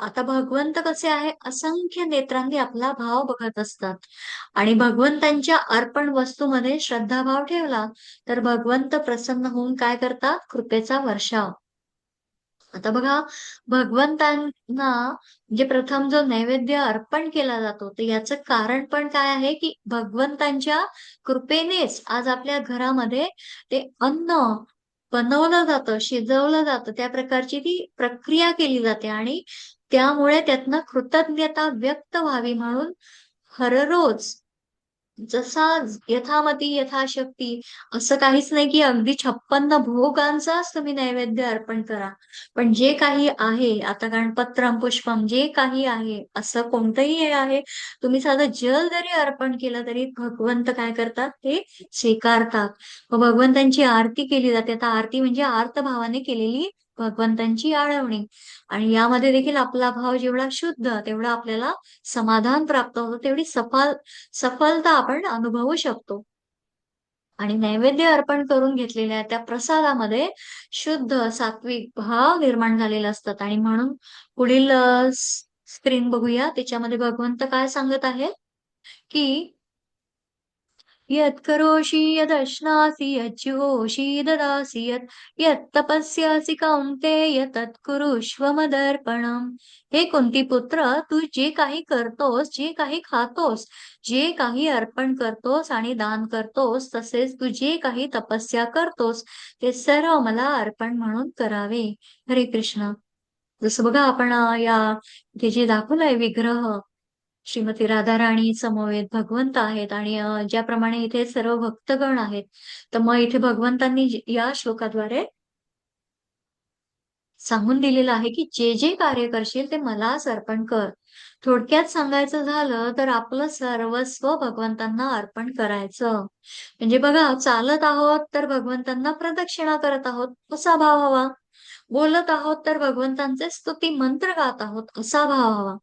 आता भगवंत कसे आहे, असंख्य नेत्रांनी आपला भाव बघत असतात. आणि भगवंतांच्या अर्पण वस्तूमध्ये श्रद्धाभाव ठेवला तर भगवंत प्रसन्न होऊन काय करतात, कृपेचा वर्षाव. आता बघा, भगवंतांना म्हणजे प्रथम जो नैवेद्य अर्पण केला जातो, तर याचं कारण पण काय आहे, की भगवंतांच्या कृपेनेच आज आपल्या घरामध्ये ते अन्न बनवलं जातं, शिजवलं जातं. त्या प्रकारची ती प्रक्रिया केली जाते आणि त्यामुळे त्यातनं कृतज्ञता व्यक्त व्हावी म्हणून हररोज जसा यथामती यथाशक्ती, असं काहीच नाही की अगदी 56 भोगांचाच तुम्ही नैवेद्य अर्पण करा. पण जे काही आहे आता, कारण पत्रम पुष्पम जे काही आहे, असं कोणतंही हे आहे, तुम्ही साधं जल जरी अर्पण केलं तरी भगवंत काय करतात, ते स्वीकारतात. मग भगवंतांची आरती केली जाते. आता आरती म्हणजे आर्त भावाने केलेली भगवंतांची आळवणी. आणि यामध्ये देखील आपला भाव जेवढा शुद्ध, तेवढा आपल्याला समाधान प्राप्त होतं, तेवढी सफलता आपण अनुभवू शकतो. आणि नैवेद्य अर्पण करून घेतलेल्या त्या प्रसादामध्ये शुद्ध सात्विक भाव निर्माण झालेले असतात. आणि म्हणून पुढील स्क्रीन बघूया, त्याच्यामध्ये भगवंत काय सांगत आहे, की यत्करोषि यदश्नासि यज्जुहोषि ददासि यत्तपस्यासि कौन्तेय तत्कुरुष्व मदर्पणम्. हे कुंती पुत्र, तू जे काही करतोस, जे काही खातोस, जे काही अर्पण करतोस आणि दान करतोस, तसेच तू जे काही तपस्या करतोस, ते सर्व मला अर्पण म्हणून करावे. हरे कृष्ण. जसं बघा, आपण या इथे जे दाखवलंय विग्रह, श्रीमती राधाराणी समवेत भगवंत आहेत आणि ज्याप्रमाणे इथे सर्व भक्तगण आहेत, तर मग इथे भगवंतांनी या श्लोकाद्वारे सांगून दिलेलं आहे, की जे जे कार्य करशील ते मलाच अर्पण कर. थोडक्यात सांगायचं झालं तर आपलं सर्वस्व भगवंतांना अर्पण करायचं. म्हणजे बघा, चालत आहोत तर भगवंतांना प्रदक्षिणा करत आहोत, असा भाव हवा. बोलत आहोत तर भगवंतांचे स्तुती मंत्र गात आहोत, असा भाव हवा.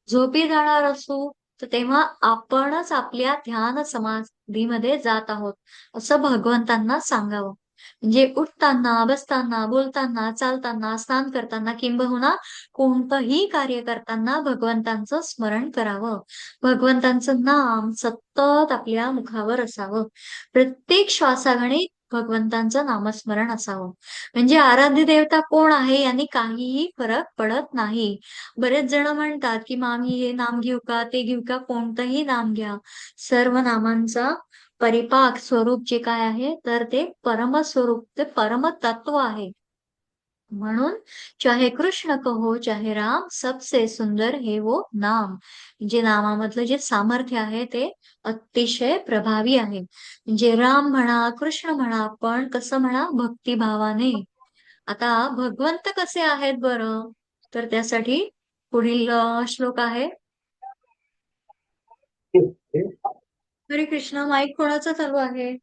झोपी जाणार असू तर तेव्हा आपणच आपल्या ध्यान समाधीमध्ये जात आहोत, असं भगवंतांना सांगावं. म्हणजे उठताना, बसताना, बोलताना, चालताना, स्नान करताना, किंबहुना कोणतंही कार्य करताना भगवंतांचं स्मरण करावं. भगवंतांचं नाम सतत आपल्या मुखावर असावं. प्रत्येक श्वासागणिक भगवंतांचं नामस्मरण असावं. म्हणजे आराध्य देवता कोण आहे याने काहीही फरक पडत नाही. बरेच जण म्हणतात, की मग आम्ही हे नाम घेऊ का, ते घेऊ का, कोणतंही नाम घ्या. सर्व नामांचा परिपाक स्वरूप जे काय आहे, तर ते परमस्वरूप, ते परमतत्व आहे. म्हणून चाहे कृष्ण कहो चाहे राम, सबसे सुंदर है वो नाम. जे नामामधलं जे सामर्थ्य आहे ते अतिशय प्रभावी आहे. म्हणजे राम म्हणा, कृष्ण म्हणा, पण कसं म्हणा, भक्तिभावाने. आता भगवंत कसे आहेत बरं, तर त्यासाठी पुढील श्लोक आहे. हरे कृष्ण. माईक कोणाचा चालू आहे?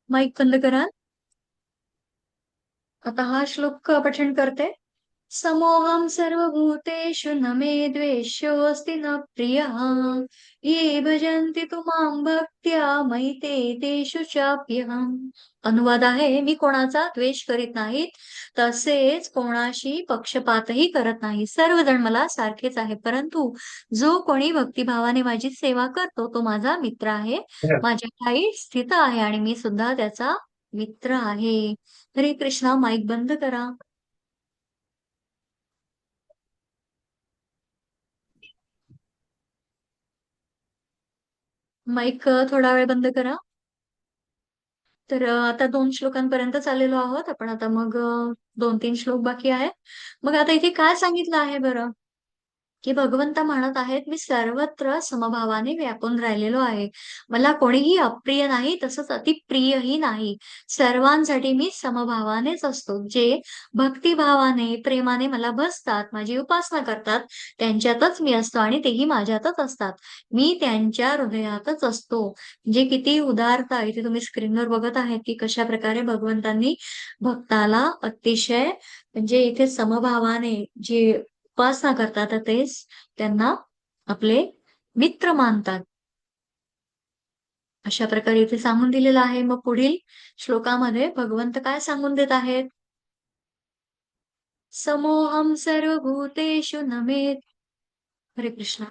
माईक बंद करा. आता हा श्लोक पठण करते. समोहम सर्वभूतेषु न मे द्वेष्योऽस्ति न प्रियः ये भजन्ति तु मां भक्त्या मयि ते तेषु चाप्यहम्. अनुवाद आहे, मी कोणाचा द्वेष करीत नाहीत, तसेच कोणाशी पक्षपातही करत नाही. सर्वजण मला सारखेच आहे, परंतु जो कोणी भक्तिभावाने माझी सेवा करतो तो माझा मित्र आहे, माझ्या ठायी स्थित आहे आणि मी सुद्धा त्याचा मित्र आहे. हरे कृष्णा. माईक बंद करा. माईक थोडा वेळ बंद करा. तर आता 2 श्लोकांपर्यंत चाललेलो आहोत आपण. आता मग 2-3 श्लोक बाकी आहेत. मग आता इथे काय सांगितलं आहे बरं, की भगवंत म्हणत आहेत, मी सर्वत्र समभावाने व्यापून राहिलेलो आहे. मला कोणीही अप्रिय नाही, तसंच अतिप्रियही नाही. सर्वांसाठी मी समभावानेच असतो. जे भक्तिभावाने, प्रेमाने मला भजतात, माझी उपासना करतात, त्यांच्यातच मी असतो आणि तेही माझ्यातच असतात. मी त्यांच्या हृदयातच असतो. म्हणजे किती उदारता इथे तुम्ही स्क्रीनवर बघत आहेत, की कशा प्रकारे भगवंतांनी भक्ताला अतिशय म्हणजे इथे समभावाने जे उपासना करतात, तर तेच त्यांना आपले मित्र मानतात. अशा प्रकारे इथे सांगून दिलेलं आहे. मग पुढील श्लोकामध्ये भगवंत काय सांगून देत आहेत? समोहम सर्वभूतेषु न मे. हरे कृष्ण.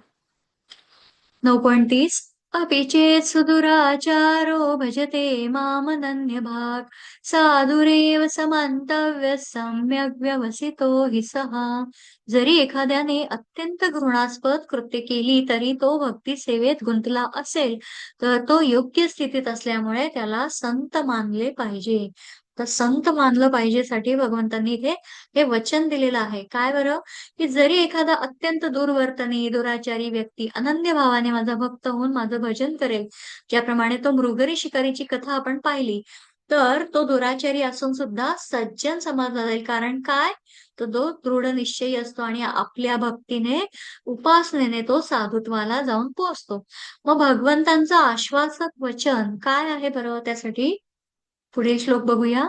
9.30 अपि चेत् सुदुराचारो भजते मामनन्यभाक् साधुरेव समन्तव्यः सम्यग् व्यवसितो हि सः. जरी एखाद्याने अत्यंत घृणास्पद कृत्य केली तरी तो भक्ती सेवेत गुंतला असेल तर तो योग्य स्थितीत असल्यामुळे त्याला संत मानले पाहिजे. तर संत मानलं पाहिजे साठी भगवंतांनी इथे हे वचन दिलेलं आहे. काय बरं? की जरी एखादा अत्यंत दुर्वर्तनी, दुराचारी व्यक्ती अनन्य भावाने माझा भक्त होऊन माझं भजन करेल, ज्याप्रमाणे तो मृगरी शिकारीची कथा आपण पाहिली, तर तो दुराचारी असून सुद्धा सज्जन समजला जाईल. कारण काय? तर तो दृढ निश्चयी असतो आणि आपल्या भक्तीने, उपासनेने तो साधुत्वाला जाऊन पोहोचतो. मग भगवंतांचं आश्वासक वचन काय आहे बरं त्यासाठी? पुढील श्लोक बघूया.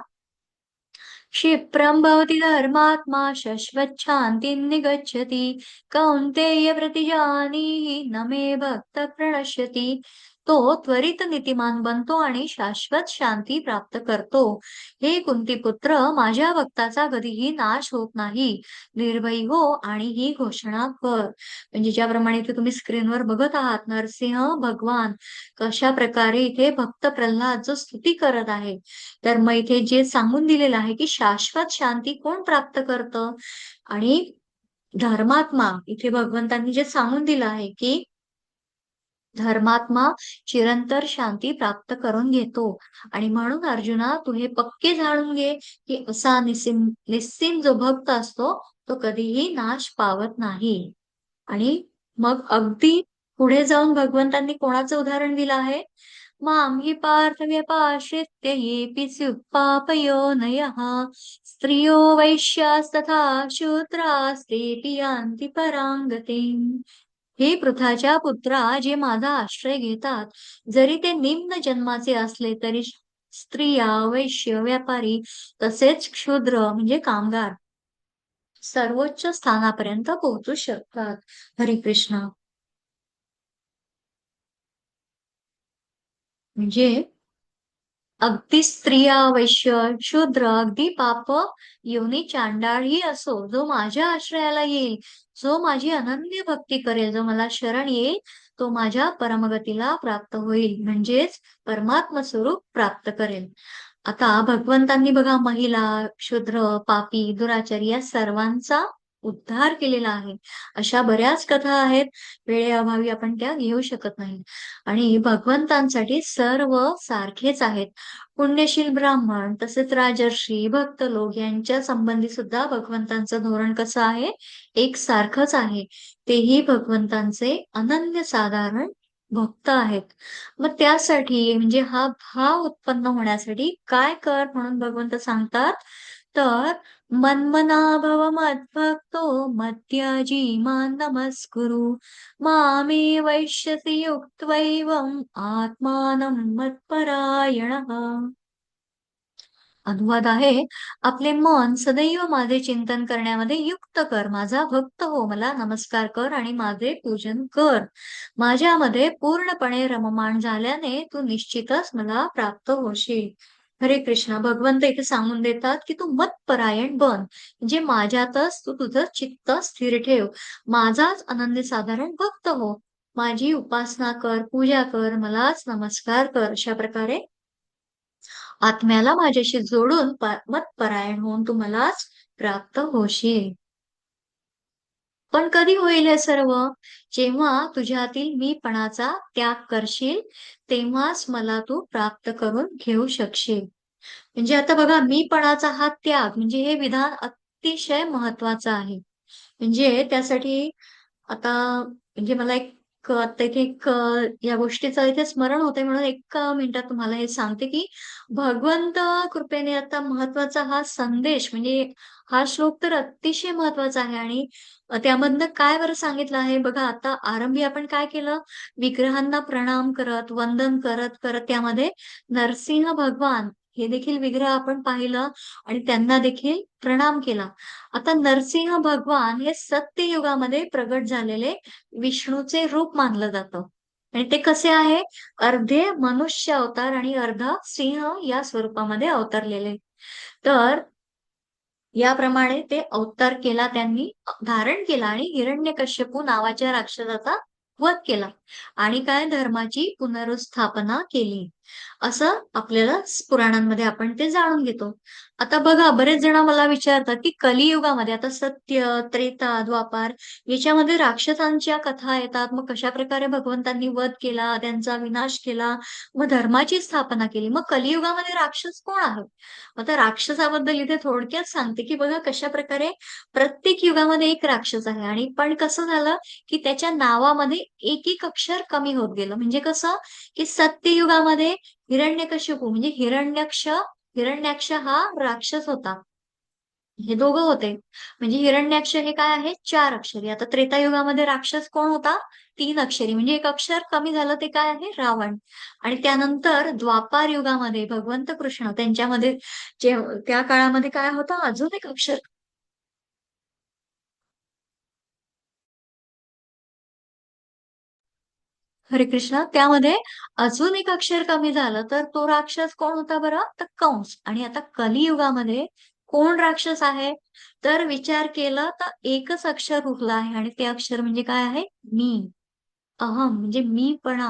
क्षिप्रं भवति धर्मात्मा शश्वच्छान्तिं निगच्छति कौन्तेय प्रतिजानीहि न मे भक्त प्रणश्यति. तो त्वरित नीतिमान बनतो आणि शाश्वत शांती प्राप्त करतो. हे कुंतीपुत्र, माझ्या भक्ताचा कधीही नाश होत नाही. निर्भयी हो आणि ही घोषणा कर. म्हणजे ज्याप्रमाणे इथे तुम्ही स्क्रीनवर बघत आहात, नरसिंह भगवान कशा प्रकारे इथे भक्त प्रल्हाद जो स्तुती करत आहे. तर मग इथे जे सांगून दिलेलं आहे, की शाश्वत शांती कोण प्राप्त करतं? आणि धर्मात्मा इथे भगवंतांनी जे सांगून दिलं आहे, की धर्मात्मा चिरंतर शांती प्राप्त करून घेतो. आणि म्हणून अर्जुना तू हे पक्के जाणून घे, की असा निस्सीम जो भक्त असतो, तो कधीही नाश पावत नाही. आणि मग अगदी पुढे जाऊन भगवंतांनी कोणाचं उदाहरण दिलं आहे? मां हि पार्थ व्यपाश्रित्य येऽपि स्युत्पापयोनयः स्त्रियो वैश्यास्तथा शूद्रास्तेऽपि यान्ति परां गतिम्. हे पृथाच्या पुत्रा, जे माझा आश्रय घेतात, जरी ते निम्न जन्माचे असले तरी स्त्रिया, वैश्य, व्यापारी तसेच क्षुद्र म्हणजे कामगार सर्वोच्च स्थानापर्यंत पोहोचू शकतात. हरे कृष्ण. म्हणजे अगदी स्त्रिया, वैश्य, शूद्र, अगदी पाप योनी चांडाळही असो, जो माझ्या आश्रयाला येईल, जो माझी अनन्य भक्ती करेल, जो मला शरण येईल, तो माझ्या परमगतीला प्राप्त होईल. म्हणजेच परमात्म स्वरूप प्राप्त करेल. आता भगवंतांनी बघा महिला, क्षुद्र, पापी, दुराचारी या सर्वांचा उद्धार केलेला आहे. अशा बऱ्याच कथा आहेत. वेळेअभावी आपण त्या घेऊ शकत नाही. आणि भगवंतांसाठी सर्व सारखेच आहेत. पुण्यशील ब्राह्मण, तसेच राजर्षी, भक्त लोक यांच्या संबंधी सुद्धा भगवंतांचं धोरण कसं आहे? एकसारखंच आहे. तेही भगवंतांचे अनन्यसाधारण भक्त आहेत. मग त्यासाठी म्हणजे हा भाव उत्पन्न होण्यासाठी काय कर म्हणून भगवंत सांगतात? तर मन्मना भव मद्भक्तो मद्याजी मां नमस्कुरु मामे वैश्यसि युक्त्वैवम् आत्मानं मत्परायणः. अनुवाद आहे, आपले मन सदैव माझे चिंतन करण्यामध्ये युक्त कर. माझा भक्त हो, मला नमस्कार कर आणि माझे पूजन कर. माझ्यामध्ये पूर्णपणे रममाण झाल्याने तू निश्चितच मला प्राप्त होशील. हरे कृष्ण. भगवंत इथे सांगून देतात, की तू मतपरायण बन. म्हणजे माझ्यातच तू तुझं चित्त स्थिर ठेव. माझाच अनन्यसाधारण भक्त हो. माझी उपासना कर, पूजा कर, मलाच नमस्कार कर. अशा प्रकारे आत्म्याला माझ्याशी जोडून मतपरायण होऊन तू मलाच प्राप्त होशील. पण कधी होईल हे सर्व? जेव्हा तुझ्यातील मीपणाचा त्याग करशील, तेव्हाच मला तू प्राप्त करून घेऊ शकशील. म्हणजे आता बघा, मीपणाचा हा त्याग म्हणजे हे विधान अतिशय महत्वाचं आहे. म्हणजे त्यासाठी आता म्हणजे मला आता इथे या गोष्टीचं इथे स्मरण होतंय म्हणून मिनिटात तुम्हाला हे सांगते, की भगवंत कृपेने आता महत्वाचा हा संदेश म्हणजे हा श्लोक तर अतिशय महत्वाचा आहे. आणि त्यामधनं काय बरं सांगितलं आहे बघा. आता आरंभी आपण काय केलं? विग्रहांना प्रणाम करत, वंदन करत करत त्यामध्ये नरसिंह भगवान हे देखील विग्रह आपण पाहिलं आणि त्यांना देखील प्रणाम केला. आता नरसिंह भगवान हे सत्ययुगामध्ये प्रगट झालेले विष्णूचे रूप मानलं जातं. आणि ते कसे आहे? अर्धे मनुष्य अवतार आणि अर्धा सिंह या स्वरूपामध्ये अवतरलेले. तर याप्रमाणे ते अवतार केला त्यांनी, धारण केला आणि हिरण्यकश्यपू नावाच्या राक्षसाचा वध केला आणि काय धर्माची पुनरुस्थापना केली. असं आपल्याला पुराणांमध्ये आपण ते जाणून घेतो. आता बघा बरेच जण मला विचारतात, की कलियुगामध्ये आता सत्य, त्रेता, द्वापार याच्यामध्ये राक्षसांच्या कथा येतात. मग कशाप्रकारे भगवंतांनी वध केला, त्यांचा विनाश केला, मग धर्माची स्थापना केली. मग कलियुगामध्ये राक्षस कोण आहे? आता राक्षसाबद्दल इथे थोडक्यात सांगते, की बघा कशाप्रकारे प्रत्येक युगामध्ये एक राक्षस आहे आणि पण कसं झालं, की त्याच्या नावामध्ये एक अक्षर कमी होत गेलं. म्हणजे कसं, की सत्ययुगामध्ये हिरण्यकशिपू म्हणजे हिरण्याक्ष हा राक्षस होता. हे दोघं होते. म्हणजे हिरण्याक्ष हे काय आहे? 4 अक्षरी. आता त्रेतायुगामध्ये राक्षस कोण होता? 3 अक्षरी. म्हणजे एक अक्षर कमी झालं ते काय आहे? रावण. आणि त्यानंतर द्वापार युगामध्ये भगवंत कृष्ण त्यांच्यामध्ये जे त्या काळामध्ये काय होतं? अजून एक अक्षर हरे कृष्ण. त्यामध्ये अजून एक अक्षर कमी झालं, तर तो राक्षस कोण होता बरं? तर कंस. आणि आता कलियुगामध्ये कोण राक्षस आहे? तर विचार केला तर एकच अक्षर उरलं आहे आणि ते अक्षर म्हणजे काय आहे? मी. अहम म्हणजे मीपणा.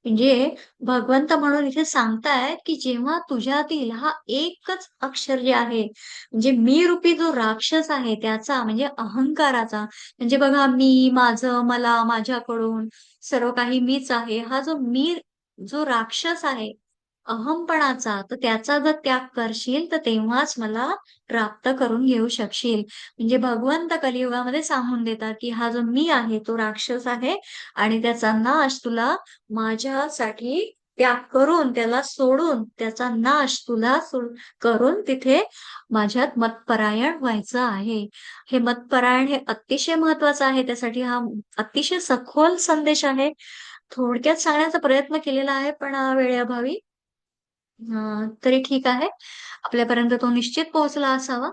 म्हणजे भगवंत म्हणून इथे सांगतायत, की जेव्हा तुझ्यातील हा एकच अक्षर जे आहे, म्हणजे मी रूपी जो राक्षस आहे त्याचा म्हणजे अहंकाराचा, म्हणजे बघा मी, माझं, मला, माझ्याकडून सर्व काही मीच आहे. हा जो मी जो राक्षस आहे, अहमपणाचा, तर त्याचा जर त्याग करशील, तर तेव्हाच मला प्राप्त करून घेऊ शकशील. म्हणजे भगवंत कलियुगामध्ये सांगून देतात, की हा जो मी आहे तो राक्षस आहे आणि त्याचा नाश तुला माझ्यासाठी त्याग करून, त्याला सोडून, त्याचा नाश तुला करून तिथे माझ्यात मतपरायण व्हायचं आहे. हे मतपरायण हे अतिशय महत्वाचं आहे. त्यासाठी हा अतिशय सखोल संदेश आहे. थोडक्यात सांगण्याचा प्रयत्न केलेला आहे, पण वेळेअभावी तरी ठीक आहे. आपल्यापर्यंत तो निश्चित पोहोचला असावा.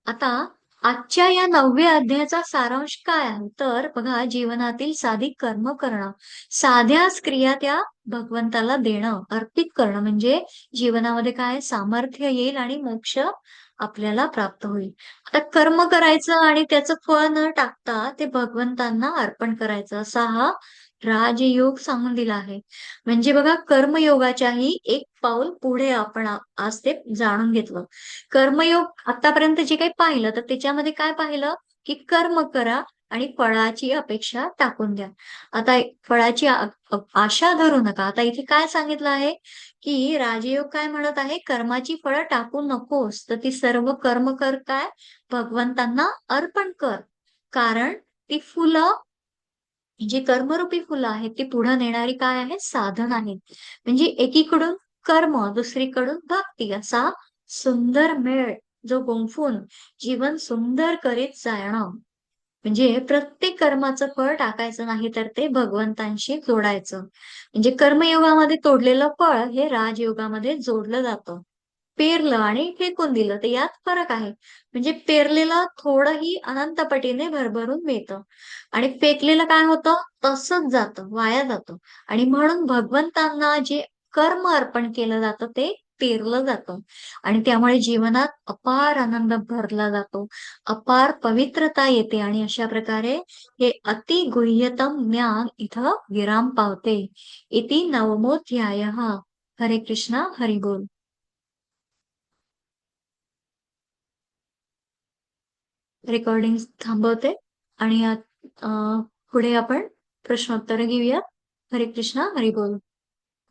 आता आजच्या या 9व्या अध्यायाचा सारांश काय आहे? तर बघा जीवनातील साधी कर्म करणं, साध्याच क्रिया त्या भगवंताला देणं, अर्पित करणं म्हणजे जीवनामध्ये काय सामर्थ्य येईल आणि मोक्ष आपल्याला प्राप्त होईल. आता कर्म करायचं आणि त्याचं फळ न टाकता ते भगवंतांना अर्पण करायचं असा हा राजयोग सांगून दिला आहे. म्हणजे बघा कर्मयोगाच्याही एक पाऊल पुढे आपण आज ते जाणून घेतलं. कर्मयोग आतापर्यंत जे काही पाहिलं, तर त्याच्यामध्ये काय पाहिलं, की कर्म करा आणि फळाची अपेक्षा टाकून द्या. आता फळाची आशा धरू नका. आता इथे काय सांगितलं आहे, की राजयोग काय म्हणत आहे, कर्माची फळं टाकू नकोस. तर ती सर्व कर्म कर काय, भगवंतांना अर्पण कर. कारण ती फुलं जी कर्मरूपी फुलं आहेत, ती पुढे नेणारी काय आहे? साधन आहेत. म्हणजे एकीकडून कर्म, दुसरीकडून भक्ती असा सुंदर मेळ जो गुंफून जीवन सुंदर करीत जाणं. म्हणजे प्रत्येक कर्माचं फळ टाकायचं नाही, तर ते भगवंतांशी जोडायचं. म्हणजे कर्मयोगामध्ये तोडलेलं फळ हे राजयोगामध्ये जोडलं जातं. पेरलं आणि फेकून दिलं, तर यात फरक आहे. म्हणजे पेरलेलं थोडंही अनंत पटीने भरभरून मिळतं आणि फेकलेलं काय होतं? तसंच जातं, वाया जातं आणि म्हणून भगवंतांना जे कर्म अर्पण केलं जातं ते पेरलं जातं आणि त्यामुळे जीवनात अपार आनंद भरला जातो. अपार पवित्रता येते आणि अशा प्रकारे हे अतिगुह्यतम ज्ञान इथं विराम पावते. इति नवमोऽध्यायः. हरे कृष्णा हरी बोल. रेकॉर्डिंग थांबवते आणि पुढे आपण प्रश्नोत्तर घेऊया. हरे कृष्णा हरी बोल.